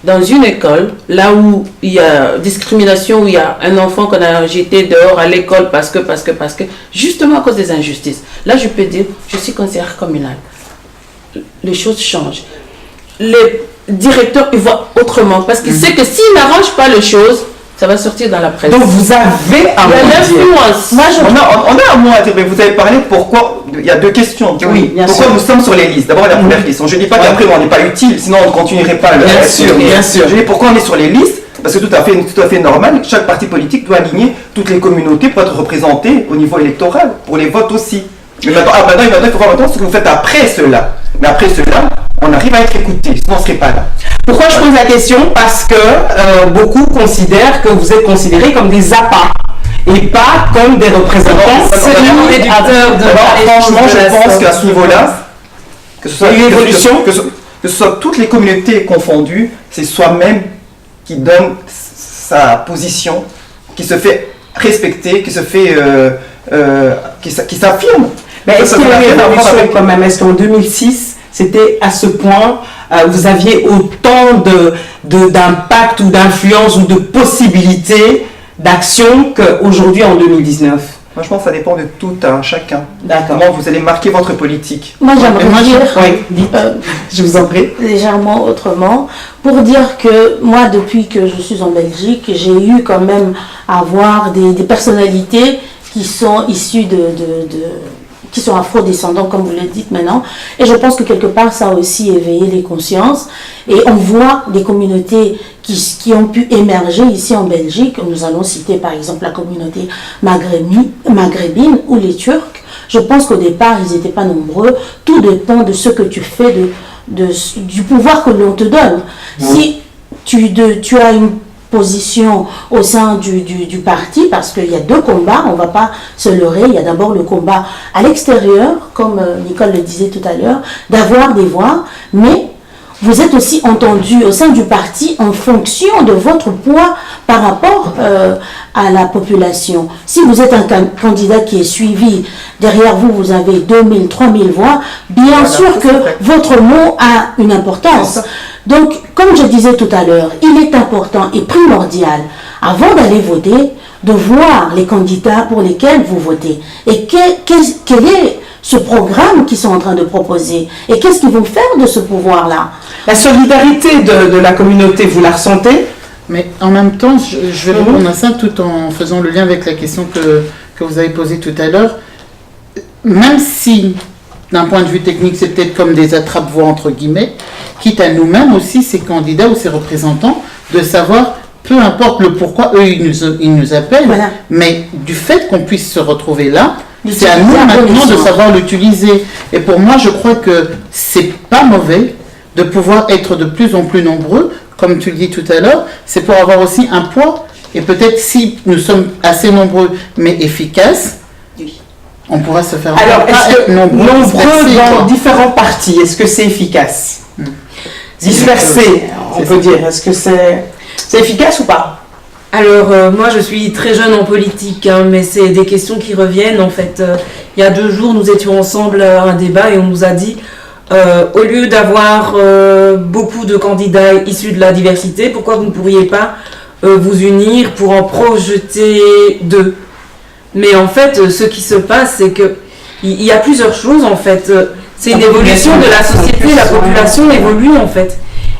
S5: dans une école, là où il y a discrimination, où il y a un enfant qu'on a jeté dehors à l'école parce que, justement à cause des injustices. Là, je peux dire, je suis conseillère communale. Les choses changent. Les directeurs, ils voient autrement parce qu'ils savent que s'ils n'arrangent pas les choses, ça va sortir dans la presse.
S1: Donc vous avez un mot à dire.
S5: L'influence.
S1: Moi,
S3: On a un mot à dire, mais vous avez parlé pourquoi. Il y a deux questions.
S1: Oui, bien
S3: pourquoi
S1: sûr.
S3: nous sommes sur les listes? D'abord, la première question. Je ne dis pas qu'après on n'est pas utile, sinon on ne continuerait pas le.
S1: Bien sûr, bien sûr.
S3: Je dis pourquoi on est sur les listes? Parce que tout à fait normal, chaque parti politique doit aligner toutes les communautés pour être représentées au niveau électoral, pour les votes aussi. Mais maintenant, il faut voir maintenant ce que vous faites après cela. Mais après cela, on arrive à être écouté, sinon on ne serait pas là.
S1: Pourquoi je pose la question? Parce que beaucoup considèrent que vous êtes considérés comme des appâts et pas comme des représentants.
S3: Franchement, je pense qu'à ce niveau-là, que ce soit
S1: Il y a une évolution.
S3: que ce soit toutes les communautés confondues, c'est soi-même qui donne sa position, qui se fait respecter, qui se fait, qui s'affirme.
S1: Mais est-ce qu'il y a une évolution quand même? Est-ce qu'en 2006, c'était à ce point, vous aviez autant d'impact ou d'influence ou de possibilités d'action qu'aujourd'hui en 2019?
S3: Moi, je pense que ça dépend de tout un chacun.
S1: D'accord.
S3: Comment vous allez marquer votre politique.
S6: Moi, j'aimerais dire,
S1: Je vous en prie.
S6: légèrement autrement, pour dire que moi, depuis que je suis en Belgique, j'ai eu quand même à voir des personnalités qui sont issues qui sont afro-descendants, comme vous le dites maintenant. Et je pense que quelque part, ça a aussi éveillé les consciences. Et on voit des communautés qui ont pu émerger ici en Belgique. Nous allons citer par exemple la communauté maghrébine ou les Turcs. Je pense qu'au départ, ils n'étaient pas nombreux. Tout dépend de ce que tu fais, du pouvoir que l'on te donne. Si tu as une position au sein du parti, parce qu'il y a deux combats, on ne va pas se leurrer. Il y a d'abord le combat à l'extérieur, comme Nicole le disait tout à l'heure, d'avoir des voix, mais vous êtes aussi entendu au sein du parti en fonction de votre poids par rapport à la population. Si vous êtes un candidat qui est suivi, derrière vous, vous avez 2000, 3000 voix, bien sûr que votre mot a une importance. Donc, comme je disais tout à l'heure, il est important et primordial, avant d'aller voter, de voir les candidats pour lesquels vous votez. Et quel est ce programme qu'ils sont en train de proposer. Et qu'est-ce qu'ils vont faire de ce pouvoir-là?
S1: La solidarité de la communauté, vous la ressentez?
S4: Mais en même temps, je vais répondre à ça tout en faisant le lien avec la question que vous avez posée tout à l'heure. Même si, d'un point de vue technique, c'est peut-être comme des attrape-voix entre guillemets, quitte à nous-mêmes aussi, ces candidats ou ces représentants, de savoir, peu importe le pourquoi, eux, ils nous appellent,
S6: Voilà.
S4: mais du fait qu'on puisse se retrouver là, c'est à nous
S6: L'utiliser à bon
S4: maintenant de
S6: escient.
S4: savoir l'utiliser. Et pour moi, je crois que c'est pas mauvais de pouvoir être de plus en plus nombreux, comme tu le dis tout à l'heure, c'est pour avoir aussi un poids. Et peut-être si nous sommes assez nombreux mais efficaces, on pourra se faire
S1: Alors, est-ce que nombreux dans
S4: dans
S1: différents partis, est-ce que c'est efficace? Dispersé, on peut dire. Est-ce que c'est efficace ou pas?
S2: Alors, moi, je suis très jeune en politique, hein, mais c'est des questions qui reviennent, en fait. Il y a 2 jours, nous étions ensemble à un débat et on nous a dit, au lieu d'avoir beaucoup de candidats issus de la diversité, pourquoi vous ne pourriez pas vous unir pour en projeter 2? Mais en fait, ce qui se passe, c'est que il y a plusieurs choses, en fait. C'est une évolution de la société, la population évolue, en fait.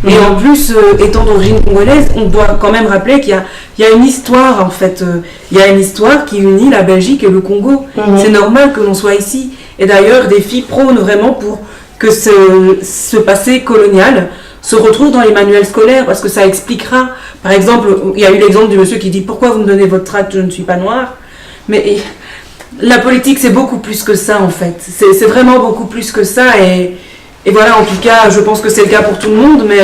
S2: Et en plus, étant d'origine congolaise, on doit quand même rappeler qu'il y a une histoire, en fait. Il y a une histoire qui unit la Belgique et le Congo. C'est normal que l'on soit ici. Et d'ailleurs, des filles prônent vraiment pour que ce passé colonial se retrouve dans les manuels scolaires, parce que ça expliquera. Par exemple, il y a eu l'exemple du monsieur qui dit « Pourquoi vous me donnez votre tract, je ne suis pas noir ?» Mais la politique, c'est beaucoup plus que ça, en fait. C'est vraiment beaucoup plus que ça. Et voilà, en tout cas, je pense que c'est le cas pour tout le monde. Mais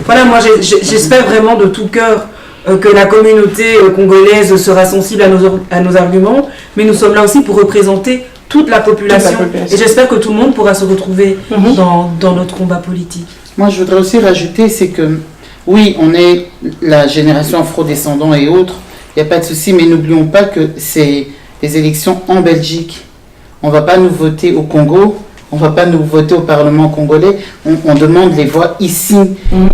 S2: voilà, moi, j'espère vraiment de tout cœur que la communauté congolaise sera sensible à nos arguments. Mais nous sommes là aussi pour représenter toute la population. Et j'espère que tout le monde pourra se retrouver dans notre combat politique.
S4: Moi, je voudrais aussi rajouter, c'est que, oui, on est la génération afro-descendant et autres, il n'y a pas de souci, mais n'oublions pas que c'est les élections en Belgique. On ne va pas nous voter au Congo, on ne va pas nous voter au Parlement congolais, on demande les voix ici.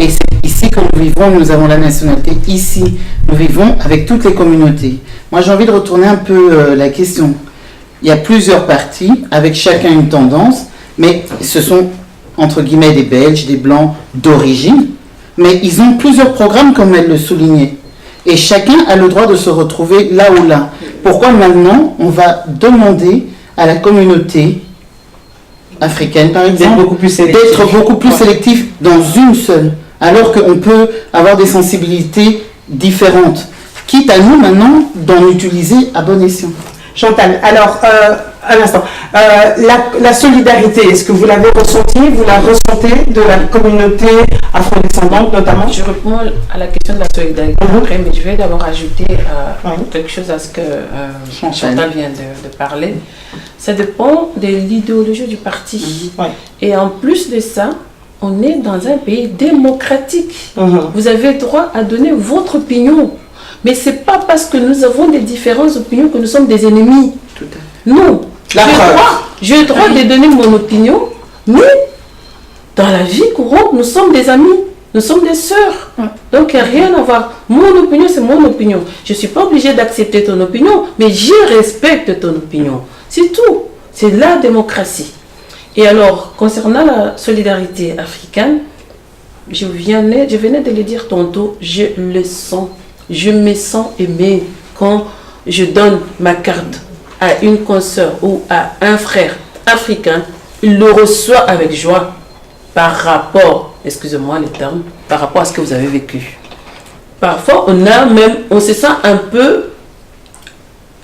S4: Et c'est ici que nous vivons, nous avons la nationalité ici. Nous vivons avec toutes les communautés. Moi, j'ai envie de retourner un peu la question. Il y a plusieurs partis, avec chacun une tendance, mais ce sont, entre guillemets, des Belges, des Blancs d'origine, mais ils ont plusieurs programmes, comme elle le soulignait. Et chacun a le droit de se retrouver là ou là. Pourquoi maintenant on va demander à la communauté africaine, par exemple, d'être beaucoup plus sélectif dans une seule, alors qu'on peut avoir des sensibilités différentes, quitte à nous maintenant d'en utiliser à bon escient.
S1: Chantal, alors, un instant, la solidarité, est-ce que vous l'avez ressentie, vous la ressentez de la communauté afrodescendante notamment?
S5: Je réponds à la question de la solidarité après, mais je vais d'abord ajouter quelque chose à ce que Chantal vient de parler. Ça dépend de l'idéologie du parti. Et en plus de ça, on est dans un pays démocratique. Vous avez droit à donner votre opinion. Mais ce n'est pas parce que nous avons des différentes opinions que nous sommes des ennemis.
S4: Tout à fait.
S5: Non. J'ai le droit de donner mon opinion, mais dans la vie courante, nous sommes des amis, nous sommes des sœurs. Donc il n'y a rien à voir. Mon opinion, c'est mon opinion. Je ne suis pas obligée d'accepter ton opinion, mais je respecte ton opinion. C'est tout. C'est la démocratie. Et alors, concernant la solidarité africaine, je venais de le dire tantôt, je le sens. Je me sens aimée quand je donne ma carte à une consoeur ou à un frère africain. Il le reçoit avec joie par rapport, excusez-moi les termes, par rapport à ce que vous avez vécu. Parfois, on se sent un peu,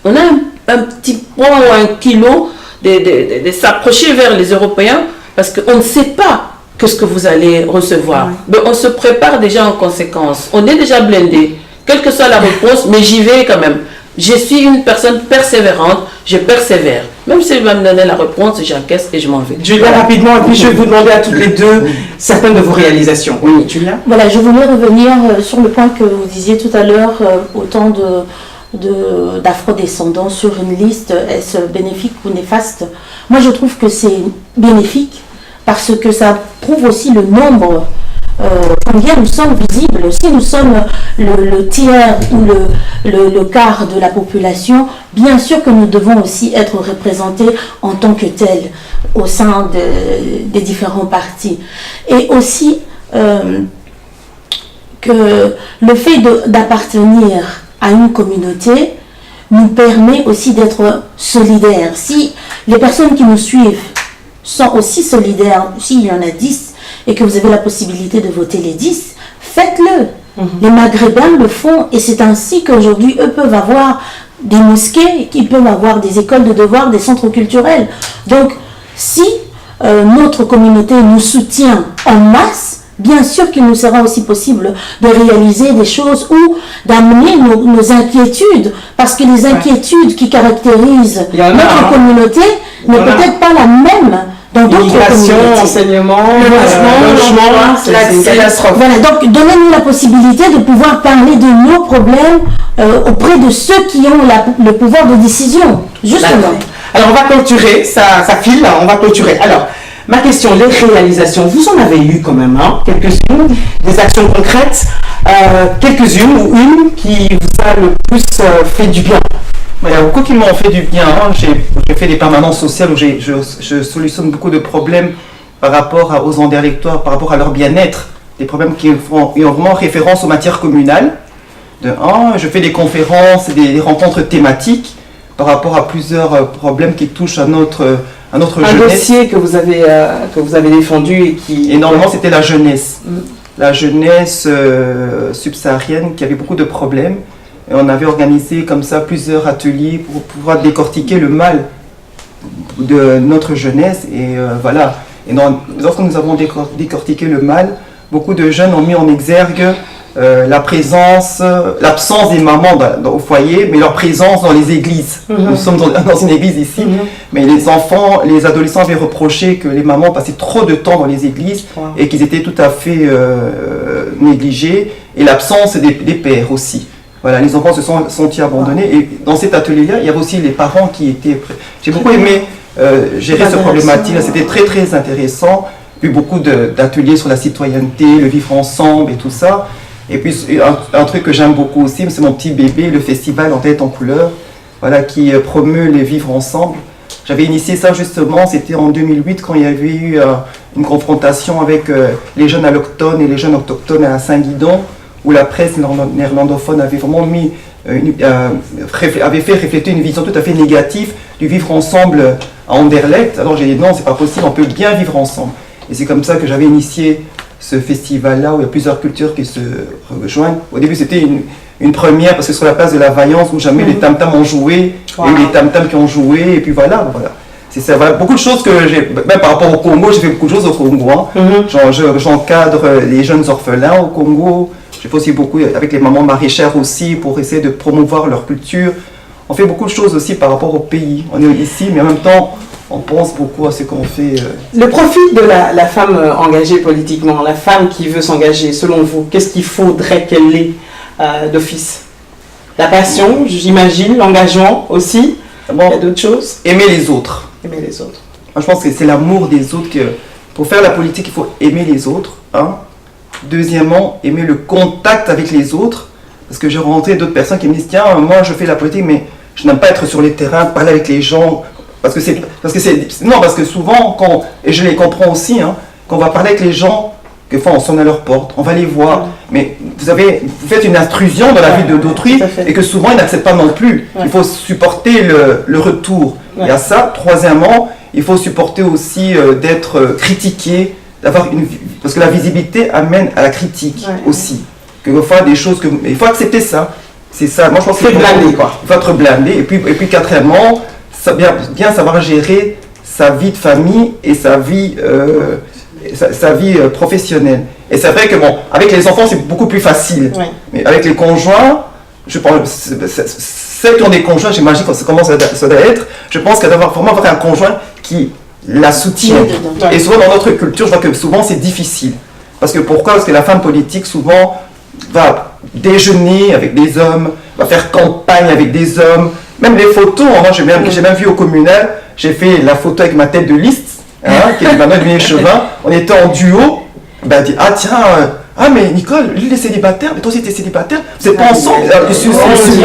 S5: on a un petit poids ou un kilo de s'approcher vers les Européens parce qu'on ne sait pas ce que vous allez recevoir. Mais on se prépare déjà en conséquence. On est déjà blindé. Quelle que soit la réponse, mais j'y vais quand même. Je suis une personne persévérante, je persévère. Même si elle va me donner la réponse, j'encaisse et je m'en vais.
S1: Julia, rapidement, et puis je vais vous demander à toutes les deux certaines de vos réalisations. Oui, Julia.
S6: Voilà, je voulais revenir sur le point que vous disiez tout à l'heure, autant d'afro-descendants sur une liste, est-ce bénéfique ou néfaste? Moi, je trouve que c'est bénéfique parce que ça prouve aussi le nombre combien nous sommes visibles. Si nous sommes le tiers ou le quart de la population, bien sûr que nous devons aussi être représentés en tant que tels au sein des différents partis. Et aussi que le fait d'appartenir à une communauté nous permet aussi d'être solidaires. Si les personnes qui nous suivent sont aussi solidaires, s'il y en a 10 et que vous avez la possibilité de voter les 10, faites-le. Les Maghrébins le font et c'est ainsi qu'aujourd'hui eux peuvent avoir des mosquées, ils peuvent avoir des écoles de devoirs, des centres culturels. Donc si notre communauté nous soutient en masse, bien sûr qu'il nous sera aussi possible de réaliser des choses ou d'amener nos inquiétudes, parce que les inquiétudes qui caractérisent notre communauté n'est peut-être pas la même dans d'autres
S1: Immigration,
S6: communautés.
S1: enseignement, logement, c'est une catastrophe.
S6: Voilà, donc donnez-nous la possibilité de pouvoir parler de nos problèmes auprès de ceux qui ont le pouvoir de décision, justement.
S1: Alors on va clôturer, ça file, on va clôturer. Alors, ma question, les réalisations, vous en avez eu quand même, hein, quelques-unes, des actions concrètes, quelques-unes ou une qui vous a le plus fait du bien.
S3: Il y a beaucoup qui m'ont fait du bien. J'ai fait des permanences sociales où je solutionne beaucoup de problèmes par rapport aux Anderlechtois, par rapport à leur bien-être, des problèmes qui ont vraiment référence aux matières communales. Je fais des conférences, des rencontres thématiques par rapport à plusieurs problèmes qui touchent à notre jeunesse.
S1: Un dossier que vous avez défendu et qui...
S3: Énormément, c'était la jeunesse. La jeunesse subsaharienne qui avait beaucoup de problèmes. Et on avait organisé comme ça plusieurs ateliers pour pouvoir décortiquer le mal de notre jeunesse. Et voilà. Et lorsque nous avons décortiqué le mal, beaucoup de jeunes ont mis en exergue l'absence des mamans au foyer, mais leur présence dans les églises. Nous sommes dans une église ici, mais les adolescents avaient reproché que les mamans passaient trop de temps dans les églises et qu'ils étaient tout à fait négligés, et l'absence des pères aussi. Voilà, les enfants se sont sentis abandonnés, et dans cet atelier-là, il y avait aussi les parents qui étaient... J'ai beaucoup aimé gérer ce problématique, c'était très très intéressant. Il y a eu beaucoup d'ateliers sur la citoyenneté, le vivre ensemble et tout ça. Et puis un truc que j'aime beaucoup aussi, c'est mon petit bébé, le festival En Tête en Couleur, voilà, qui promeut les vivre ensemble. J'avais initié ça justement, c'était en 2008 quand il y avait eu une confrontation avec les jeunes allochtones et les jeunes autochtones à Saint-Guidon, où la presse néerlandophone avait vraiment avait fait refléter une vision tout à fait négative du vivre ensemble à Anderlecht. Alors j'ai dit non, c'est pas possible, on peut bien vivre ensemble. Et c'est comme ça que j'avais initié ce festival-là où il y a plusieurs cultures qui se rejoignent. Au début, c'était une première parce que sur la place de la Vaillance où jamais les tam-tams ont joué, il y a eu les tam-tams qui ont joué, et puis voilà. C'est ça, voilà. Beaucoup de choses que j'ai, même par rapport au Congo, j'ai fait beaucoup de choses au Congo. Hein. J'encadre les jeunes orphelins au Congo. J'ai fait aussi beaucoup avec les mamans maraîchères aussi pour essayer de promouvoir leur culture. On fait beaucoup de choses aussi par rapport au pays. On est ici, mais en même temps, on pense beaucoup à ce qu'on fait.
S1: Le profil de la femme engagée politiquement, la femme qui veut s'engager, selon vous, qu'est-ce qu'il faudrait qu'elle ait d'office? La passion, j'imagine, l'engagement aussi.
S3: Bon,
S1: il y a d'autres choses.
S3: Aimer les autres.
S1: Aimer les autres.
S3: Moi, je pense que c'est l'amour des autres. Pour faire la politique, il faut aimer les autres. Hein. Deuxièmement, aimer le contact avec les autres. Parce que j'ai rencontré d'autres personnes qui me disent, tiens, moi je fais la politique, mais je n'aime pas être sur les terrains, parler avec les gens. Parce que souvent, et je les comprends aussi, hein, quand on va parler avec les gens, quelquefois on sonne à leur porte, on va les voir, mais vous faites une intrusion dans la vie d'autrui, et que souvent ils n'acceptent pas non plus. Il faut supporter le retour. Il y a ça. Troisièmement, il faut supporter aussi d'être critiqué, parce que la visibilité amène à la critique aussi. Quelquefois des choses il faut accepter ça. C'est ça. Moi je pense qu'il faut
S1: blindé, quoi.
S3: Il faut être blindé. Et puis quatrièmement, bien savoir gérer sa vie de famille et sa vie professionnelle. Et c'est vrai que avec les enfants c'est beaucoup plus facile. Mais avec les conjoints, je pense, celles qui ont des conjoints, j'imagine comment ça doit être, je pense qu'elle doit vraiment avoir un conjoint qui la soutient. Et souvent dans notre culture, je vois que souvent c'est difficile. Pourquoi? Parce que la femme politique souvent va déjeuner avec des hommes, va faire campagne avec des hommes. Même les photos, moi j'ai même vu au communal, j'ai fait la photo avec ma tête de liste, qui est maintenant devenue échevin. On était en duo, Ben, elle dit, ah tiens, mais Nicole, lui il est célibataire, mais toi aussi t'es célibataire, vous êtes pas ensemble. Une supposition,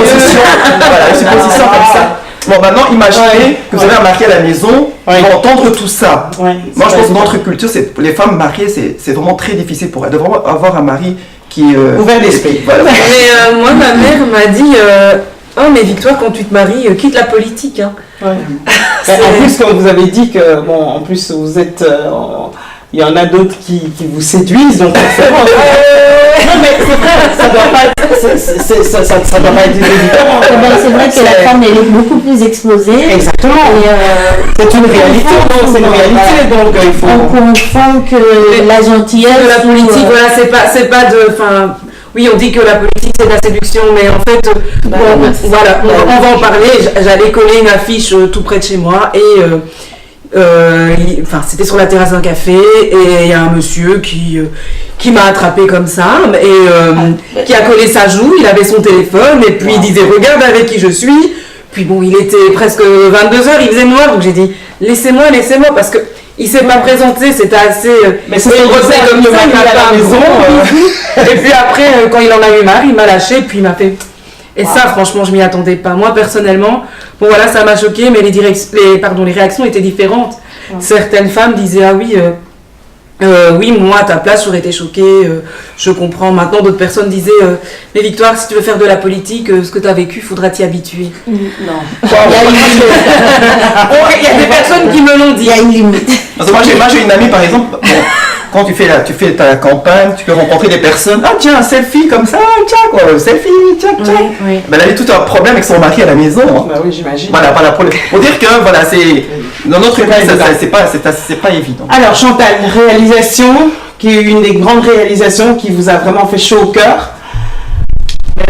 S3: voilà, une supposition comme ça. Bon, maintenant, imaginez que vous avez un mari à la maison, pour entendre tout ça. Moi, je pense que dans notre culture, les femmes mariées, c'est vraiment très difficile pour elles de vraiment avoir un mari qui est
S1: ouvert d'esprit.
S3: Voilà.
S2: Mais moi, ma mère m'a dit oh, mais Victoire, quand tu te maries, quitte la politique. Hein.
S1: En plus, quand vous avez dit que, bon, en plus, vous êtes. Il y en a d'autres qui vous séduisent, donc forcément. Non, mais c'est vrai, ça doit pas être, ça doit pas être évident.
S6: C'est vrai que la femme, elle est beaucoup plus exposée.
S1: Exactement. C'est une réalité, c'est une réalité, donc il faut.
S6: On confond que la gentillesse.
S2: Que la politique, voilà, c'est pas de. Enfin, oui, on dit que la politique c'est de la séduction, mais en fait, voilà, on va en parler. J'allais coller une affiche tout près de chez moi et. C'était sur la terrasse d'un café et il y a un monsieur qui m'a attrapé comme ça et qui a collé sa joue, il avait son téléphone et puis il disait regarde avec qui je suis. Puis bon, il était presque 22h, il faisait noir, donc j'ai dit laissez-moi parce que il s'est pas présenté, c'était assez.
S1: Mais c'est comme ça à la maison.
S2: Et puis après, quand il en a eu marre, il m'a lâché puis il m'a fait. Et ça, franchement, je m'y attendais pas. Moi, personnellement, bon voilà, ça m'a choqué, mais les réactions étaient différentes. Certaines femmes disaient ah oui, oui, moi à ta place, j'aurais été choquée. Je comprends. Maintenant, d'autres personnes disaient mais Victoire, si tu veux faire de la politique, ce que tu as vécu, faudra t'y habituer.
S6: Non.
S2: Il y a des personnes qui me l'ont dit.
S6: Il y a une limite.
S3: Parce que moi, j'ai une amie, par exemple. Bon, quand tu fais ta campagne, tu peux rencontrer des personnes. Ah tiens, un selfie comme ça, tiens quoi, selfie, tiens.
S2: Oui.
S3: Ben, elle avait tout un problème avec son mari à la maison. Hein.
S1: Bah oui, j'imagine.
S3: Voilà, pour dire que voilà, c'est dans notre pays, c'est pas évident.
S1: Alors Chantal, réalisation, qui est une des grandes réalisations qui vous a vraiment fait chaud au cœur.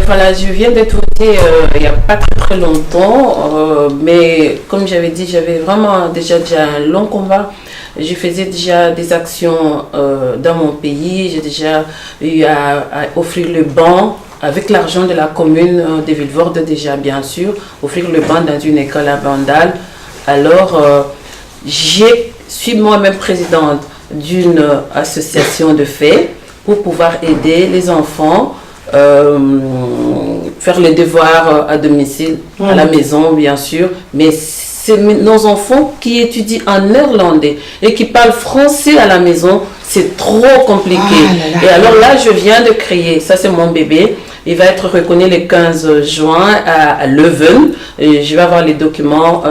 S5: Voilà, je viens d'être votée il n'y a pas très longtemps, mais comme j'avais dit, j'avais vraiment déjà un long combat. Je faisais déjà des actions dans mon pays, j'ai déjà eu à offrir le banc avec l'argent de la commune de Vilvoorde déjà bien sûr, offrir le banc dans une école à Bandal. Alors, je suis moi-même présidente d'une association de faits pour pouvoir aider les enfants faire les devoirs à domicile, à la maison bien sûr, mais c'est nos enfants qui étudient en néerlandais et qui parlent français à la maison, c'est trop compliqué. Et alors là, je viens de créer, ça c'est mon bébé, il va être reconnu le 15 juin à Leuven. Et je vais avoir les documents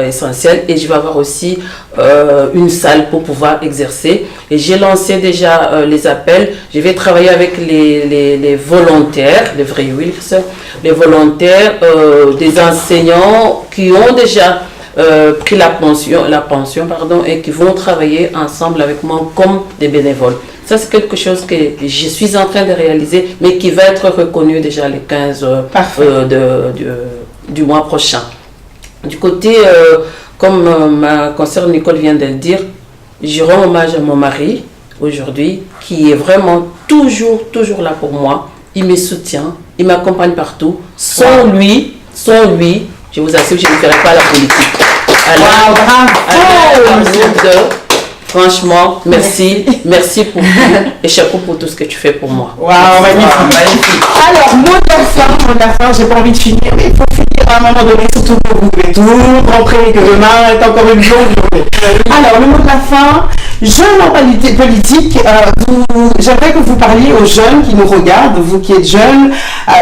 S5: essentiels et je vais avoir aussi une salle pour pouvoir exercer. Et j'ai lancé déjà les appels. Je vais travailler avec les volontaires, les vrais Wilks, les volontaires des enseignants qui ont déjà pris la pension et qui vont travailler ensemble avec moi comme des bénévoles. Ça, c'est quelque chose que je suis en train de réaliser, mais qui va être reconnu déjà le 15 du mois prochain. Du côté, comme ma consoeur Nicole vient de le dire, je rends hommage à mon mari aujourd'hui, qui est vraiment toujours là pour moi. Il me soutient, il m'accompagne partout. Sans lui, je vous assure que je ne ferai pas la politique. Alors, franchement, merci pour tout et chapeau pour tout ce que tu fais pour moi.
S1: Waouh, magnifique. Alors, mot de la fin, j'ai pas envie de finir, mais il faut finir à un moment donné, surtout pour vous pouvez tout rentrer, que demain est encore une longue journée. Alors, le mot de la fin, jeune en politique, j'aimerais que vous parliez aux jeunes qui nous regardent, vous qui êtes jeunes,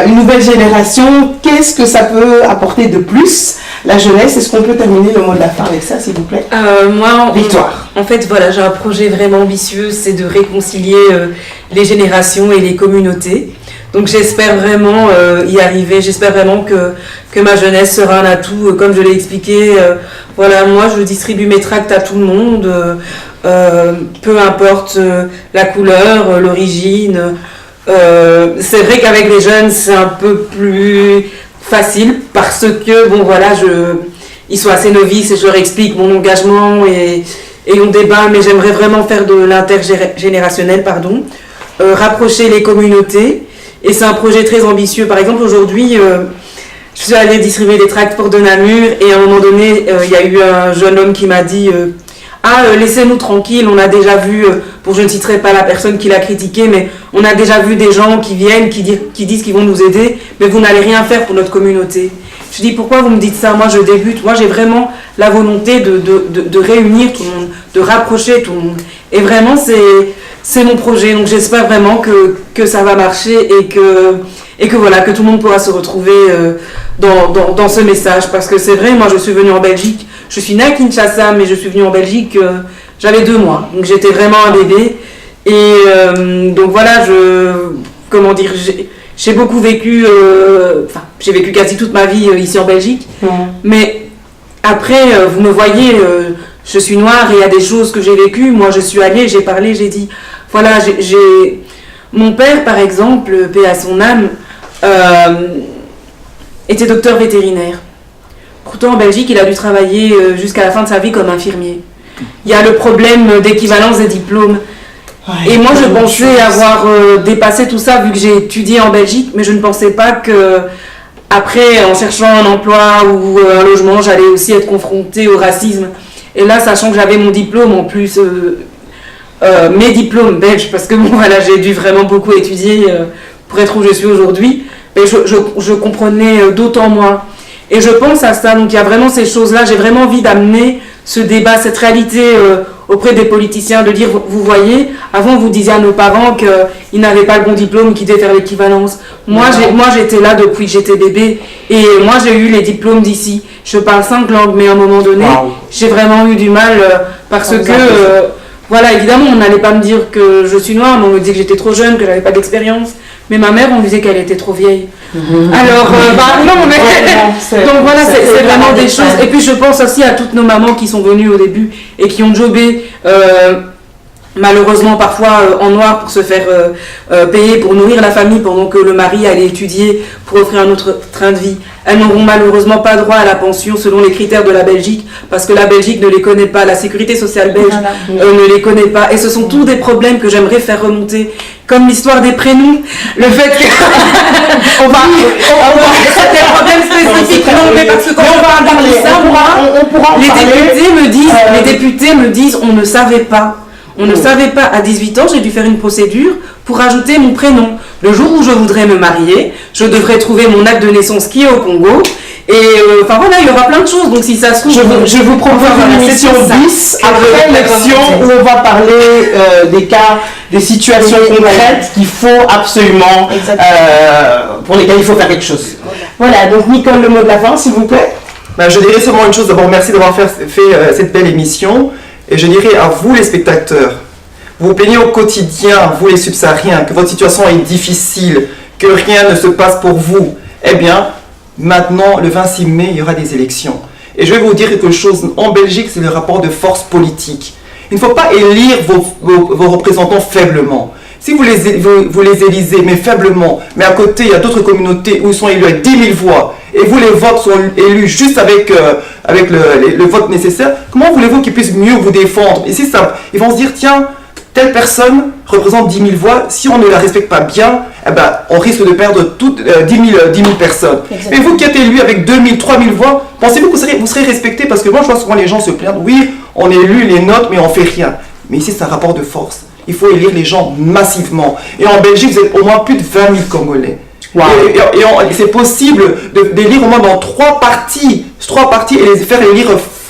S1: une nouvelle génération, qu'est-ce que ça peut apporter de plus, la jeunesse? Est-ce qu'on peut terminer le mot de la fin avec ça, s'il vous plaît?
S2: Moi,
S1: Victoire.
S2: En fait, voilà, j'ai un projet vraiment ambitieux, c'est de réconcilier les générations et les communautés. Donc j'espère vraiment y arriver, j'espère vraiment que ma jeunesse sera un atout, comme je l'ai expliqué. Voilà, moi je distribue mes tracts à tout le monde, peu importe la couleur, l'origine. C'est vrai qu'avec les jeunes c'est un peu plus facile parce que, bon voilà, ils sont assez novices et je leur explique mon engagement et on débat, mais j'aimerais vraiment faire de l'intergénérationnel, rapprocher les communautés. Et c'est un projet très ambitieux. Par exemple, aujourd'hui, je suis allée distribuer des tracts pour de Namur et à un moment donné, il y a eu un jeune homme qui m'a dit laissez-nous tranquilles, on a déjà vu, je ne citerai pas la personne qui l'a critiqué, mais on a déjà vu des gens qui viennent, qui disent qu'ils vont nous aider, mais vous n'allez rien faire pour notre communauté. Je dis, pourquoi vous me dites ça? Moi, je débute. Moi, j'ai vraiment la volonté de réunir tout le monde, de rapprocher tout le monde. Et vraiment, c'est mon projet. Donc, j'espère vraiment que ça va marcher et que voilà, que tout le monde pourra se retrouver dans ce message. Parce que c'est vrai, moi, je suis venue en Belgique. Je suis née à Kinshasa, mais je suis venue en Belgique, j'avais 2 mois. Donc, j'étais vraiment un bébé. Et donc, voilà, j'ai beaucoup vécu, j'ai vécu quasi toute ma vie ici en Belgique. Mais après, vous me voyez, je suis noire et il y a des choses que j'ai vécues. Moi, je suis allée, j'ai parlé, j'ai dit, voilà, mon père, par exemple, paix à son âme, était docteur vétérinaire. Pourtant, en Belgique, il a dû travailler jusqu'à la fin de sa vie comme infirmier. Il y a le problème d'équivalence des diplômes. Ouais, et moi, je pensais avoir dépassé tout ça vu que j'ai étudié en Belgique, mais je ne pensais pas que après, en cherchant un emploi ou un logement, j'allais aussi être confrontée au racisme. Et là, sachant que j'avais mon diplôme en plus, mes diplômes belges, parce que bon, voilà, j'ai dû vraiment beaucoup étudier pour être où je suis aujourd'hui, mais je comprenais d'autant moins. Et je pense à ça, donc il y a vraiment ces choses-là, j'ai vraiment envie d'amener ce débat, cette réalité auprès des politiciens, de dire, vous voyez, avant vous disiez à nos parents qu'ils n'avaient pas le bon diplôme, qu'ils devaient faire l'équivalence. Moi, j'étais là depuis que j'étais bébé, et moi j'ai eu les diplômes d'ici. Je parle 5 langues, mais à un moment donné, j'ai vraiment eu du mal parce que, voilà, évidemment, on n'allait pas me dire que je suis noire, mais on me disait que j'étais trop jeune, que j'avais pas d'expérience. Mais ma mère, on me disait qu'elle était trop vieille. Alors, non, mais donc voilà, c'est vraiment des choses. Et puis je pense aussi à toutes nos mamans qui sont venues au début et qui ont jobé, malheureusement parfois en noir pour se faire payer pour nourrir la famille pendant que le mari allait étudier pour offrir un autre train de vie. Elles n'auront malheureusement pas droit à la pension selon les critères de la Belgique parce que la Belgique ne les connaît pas, la sécurité sociale belge ne les connaît pas. Et ce sont tous des problèmes que j'aimerais faire remonter, comme l'histoire des prénoms, le fait que on va c'est des problèmes spécifiques, non, mais parce que quand on va regarder ça, moi, les députés me disent on ne savait pas. On ne savait pas, à 18 ans, j'ai dû faire une procédure pour ajouter mon prénom. Le jour où je voudrais me marier, je devrais trouver mon acte de naissance qui est au Congo. Et enfin voilà, il y aura plein de choses. Donc si ça se trouve,
S1: je vous propose une émission bis après l'élection où on va parler des cas, des situations concrètes qu'il faut absolument, pour lesquelles il faut faire quelque chose. Voilà, donc Nicole, le mot de la fin, s'il vous plaît.
S3: Je dirais seulement une chose. D'abord, merci d'avoir fait cette belle émission. Et je dirais à vous les spectateurs, vous vous plaignez au quotidien, vous les subsahariens, que votre situation est difficile, que rien ne se passe pour vous. Eh bien, maintenant, le 26 mai, il y aura des élections. Et je vais vous dire quelque chose, en Belgique, c'est le rapport de force politique. Il ne faut pas élire vos représentants faiblement. Si vous les élisez, mais faiblement, mais à côté, il y a d'autres communautés où ils sont élus avec 10 000 voix, et vous, les votes sont élus juste avec le vote nécessaire, comment voulez-vous qu'ils puissent mieux vous défendre? Et c'est simple, ils vont se dire, tiens, telle personne représente 10 000 voix, si on ne la respecte pas bien, eh ben, on risque de perdre toutes 10 000 personnes. Exactement. Et vous qui êtes élu avec 2 000, 3 000 voix, pensez-vous que vous serez respecté? Parce que moi, je vois souvent les gens se plaindre, oui, on élu les notes, mais on ne fait rien. Mais ici, c'est un rapport de force. Il faut élire les gens massivement. Et en Belgique, vous êtes au moins plus de 20 000 Congolais. Wow. Et c'est possible d'élire au moins dans 3 partis et les faire élire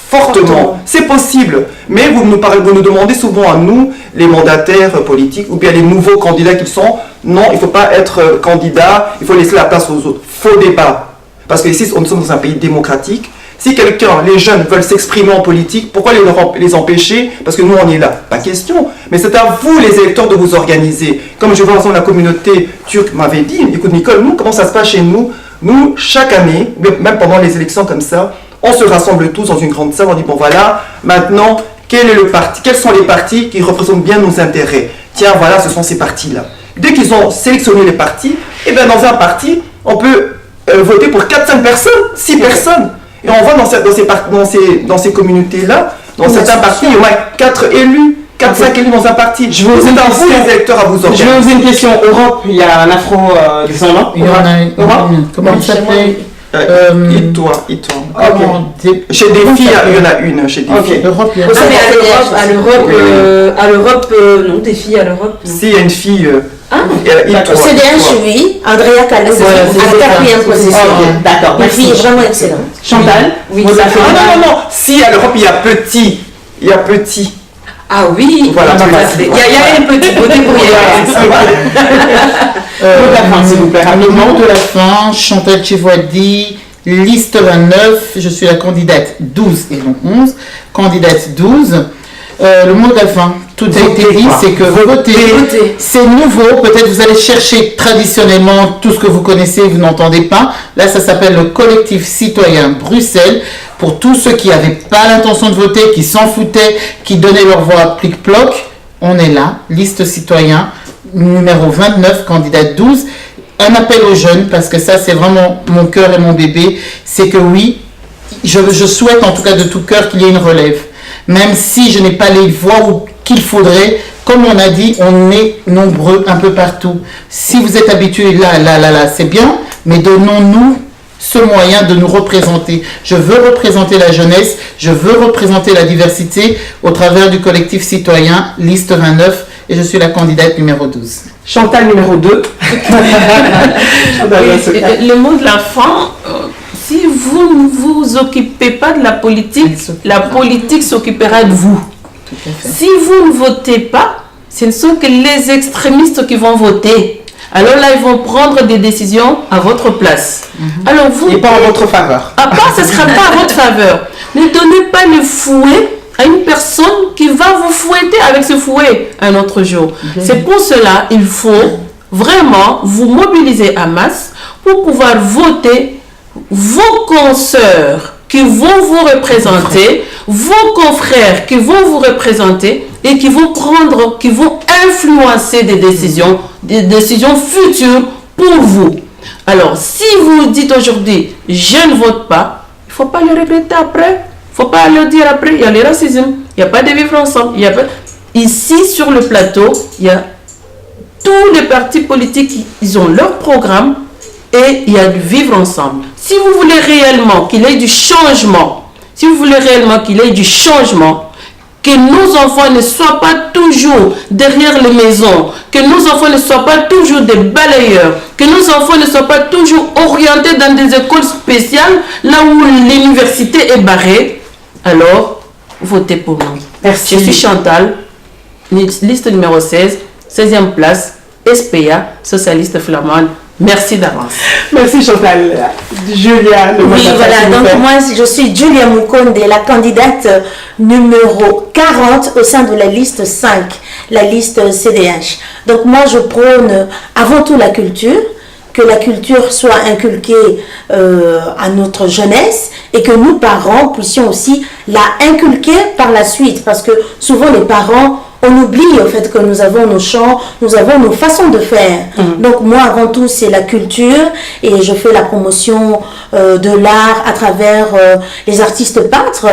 S3: fortement. C'est possible. Mais vous nous demandez souvent à nous, les mandataires politiques, ou bien les nouveaux candidats qu'ils sont, non, il ne faut pas être candidat, il faut laisser la place aux autres. Faux débat. Parce que ici, nous sommes dans un pays démocratique. Si les jeunes veulent s'exprimer en politique, pourquoi les empêcher? Parce que nous, on est là. Pas question. Mais c'est à vous, les électeurs, de vous organiser. Comme je vois la communauté turque m'avait dit, écoute Nicole, nous, comment ça se passe chez nous? Nous, chaque année, même pendant les élections comme ça, on se rassemble tous dans une grande salle, on dit, bon voilà, maintenant, quels sont les partis qui représentent bien nos intérêts? Tiens, voilà, ce sont ces partis-là. Dès qu'ils ont sélectionné les partis, et bien dans un parti, on peut voter pour 4-5 personnes, 6 personnes. Et on voit dans ces communautés-là, dans certains partis, il y a au moins 4 élus, 4-5 élus dans un parti. Je vous invite les électeurs à vous organiser.
S1: Je vais poser une question. Europe, il y a un afro-descendant.
S4: Comment il s'appelait?
S3: Et toi. Chez des filles, il y en a une. Chez des filles.
S4: L'Europe, il y a
S2: Ah, mais à l'Europe, non, des filles à l'Europe. non.
S3: S'il y a une fille.
S7: CDH, oui. Andrea Calais,
S6: Voilà, c'est
S7: à la 4e position.
S6: Ok, d'accord,
S7: Une fille
S6: merci.
S7: vraiment excellente.
S6: Chantal,
S2: Oui.
S6: vous avez
S3: Non. Si à l'Europe, il y a petit.
S2: Ah oui,
S3: Voilà,
S2: il y a une petite beauté pour
S6: mot de la fin, s'il vous plaît,
S4: Le
S6: rapidement.
S4: mot de la fin, Chantal Chivoidi, liste 29, je suis la candidate 12 et non 11, candidate 12. Le mot de la fin, tout a été dit, c'est que voter, c'est nouveau, peut-être vous allez chercher traditionnellement tout ce que vous connaissez, vous n'entendez pas. Là, ça s'appelle le collectif citoyen Bruxelles, pour tous ceux qui n'avaient pas l'intention de voter, qui s'en foutaient, qui donnaient leur voix à plic-ploc. On est là, liste citoyen, numéro 29, candidate 12. Un appel aux jeunes, parce que ça, c'est vraiment mon cœur et mon bébé, c'est que oui, je souhaite en tout cas de tout cœur qu'il y ait une relève. Même si je n'ai pas les voix qu'il faudrait, comme on a dit, on est nombreux un peu partout. Si vous êtes habitués là, c'est bien, mais donnons-nous ce moyen de nous représenter. Je veux représenter la jeunesse, je veux représenter la diversité au travers du collectif citoyen, liste 29, et je suis la candidate numéro 12.
S1: Chantal numéro 2.
S5: Le mot de la fin, si vous ne vous occupez pas de la politique s'occupera de vous.
S4: Tout à fait.
S5: Si vous ne votez pas, ce ne sont que les extrémistes qui vont voter. Alors là, ils vont prendre des décisions à votre place. Alors vous,
S1: Et pas en votre faveur.
S5: à part, ce ne sera pas à votre faveur. Ne donnez pas le fouet à une personne qui va vous fouetter avec ce fouet un autre jour. C'est pour cela il faut vraiment vous mobiliser à masse pour pouvoir voter vos consoeurs qui vont vous représenter, vos confrères qui vont vous représenter et qui vont influencer des décisions futures pour vous. Alors, si vous dites aujourd'hui, je ne vote pas, il ne faut pas le regretter après. Il ne faut pas le dire après. Il y a le racisme, il n'y a pas de vivre ensemble. Ici, sur le plateau, il y a tous les partis politiques, ils ont leur programme et il y a du vivre ensemble. Si vous voulez réellement qu'il y ait du changement, que nos enfants ne soient pas toujours derrière les maisons, que nos enfants ne soient pas toujours des balayeurs, que nos enfants ne soient pas toujours orientés dans des écoles spéciales, là où l'université est barrée, alors votez pour nous.
S1: Merci.
S5: Je suis Chantal, liste numéro 16, 16e place, SPA, socialiste flamande. Merci d'avance.
S1: Merci Chantal. Julia, le mot de
S7: Oui,
S1: la fin,
S7: voilà.
S1: s'il vous
S7: Donc,
S1: plaît.
S7: moi, je suis Julia Mukonde, la candidate numéro 40 au sein de la liste 5, la liste CDH. Donc, moi, je prône avant tout la culture, que la culture soit inculquée à notre jeunesse et que nous, parents, puissions aussi la inculquer par la suite. Parce que souvent, les parents, on oublie au fait que nous avons nos chants, nous avons nos façons de faire. Donc moi, avant tout, c'est la culture et je fais la promotion de l'art à travers les artistes peintres.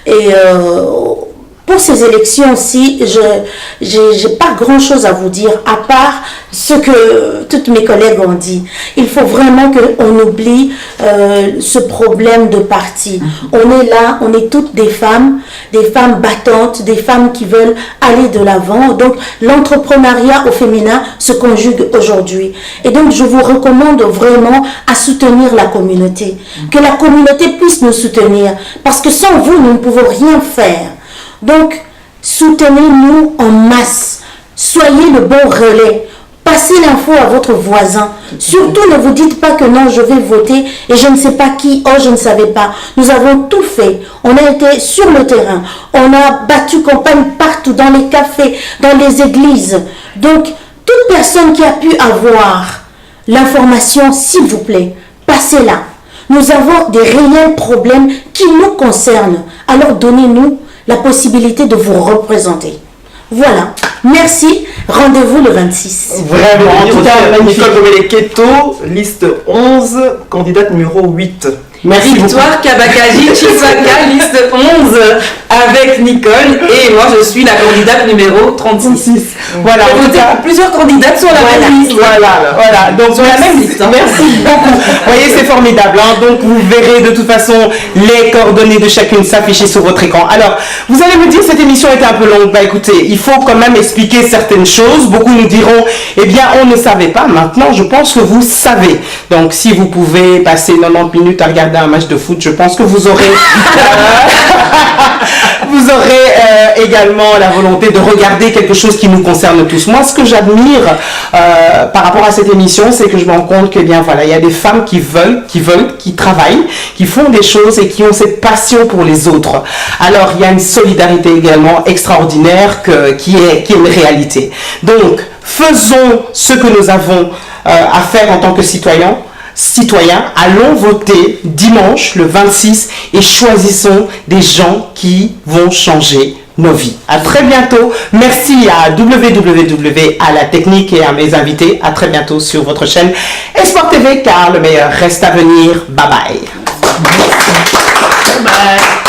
S7: Et pour ces élections-ci, je n'ai pas grand-chose à vous dire, à part ce que toutes mes collègues ont dit. Il faut vraiment qu'on oublie ce problème de parti. On est là, on est toutes des femmes battantes, des femmes qui veulent aller de l'avant. Donc, l'entrepreneuriat au féminin se conjugue aujourd'hui. Et donc, je vous recommande vraiment à soutenir la communauté. Que la communauté puisse nous soutenir. Parce que sans vous, nous ne pouvons rien faire. Donc, soutenez-nous en masse. Soyez le bon relais. Passez l'info à votre voisin. Surtout, ne vous dites pas que non, je vais voter et je ne sais pas qui. Oh, je ne savais pas. Nous avons tout fait. On a été sur le terrain. On a battu campagne partout, dans les cafés, dans les églises. Donc, toute personne qui a pu avoir l'information, s'il vous plaît, passez-la. Nous avons des réels problèmes qui nous concernent. Alors, donnez-nous la possibilité de vous représenter. Voilà. Merci. Rendez-vous le 26.
S1: Vraiment, en tout cas, magnifique.
S3: Nicole Gomele-Keto, liste 11, candidate numéro 8.
S1: Merci beaucoup.
S2: Victoire Kabakaji Chiswaka, liste 11 avec Nicole. Et moi, je suis la candidate numéro 36.
S1: Voilà,
S2: J'ai voté pour plusieurs candidates sur la même liste.
S1: Voilà, donc
S2: Sur la même liste. Hein.
S1: merci beaucoup. Vous voyez, c'est formidable. Hein. Donc, vous verrez de toute façon les coordonnées de chacune s'afficher sur votre écran. Alors, vous allez me dire, cette émission était un peu longue. Bah écoutez, il faut quand même expliquer certaines choses. Beaucoup nous diront, eh bien, on ne savait pas. Maintenant, je pense que vous savez. Donc, si vous pouvez passer 90 minutes à regarder un match de foot, je pense que vous aurez... vous aurez également la volonté de regarder quelque chose qui nous concerne tous. Moi, ce que j'admire par rapport à cette émission, c'est que je me rends compte que, bien voilà, il y a des femmes qui travaillent, qui font des choses et qui ont cette passion pour les autres. Alors, il y a une solidarité également extraordinaire qui est une réalité. Donc, faisons ce que nous avons à faire en tant que citoyens, allons voter dimanche le 26 et choisissons des gens qui vont changer nos vies. À très bientôt. Merci à www, à la technique et à mes invités. À très bientôt sur votre chaîne Esport TV, car le meilleur reste à venir. Bye bye.
S5: Bye.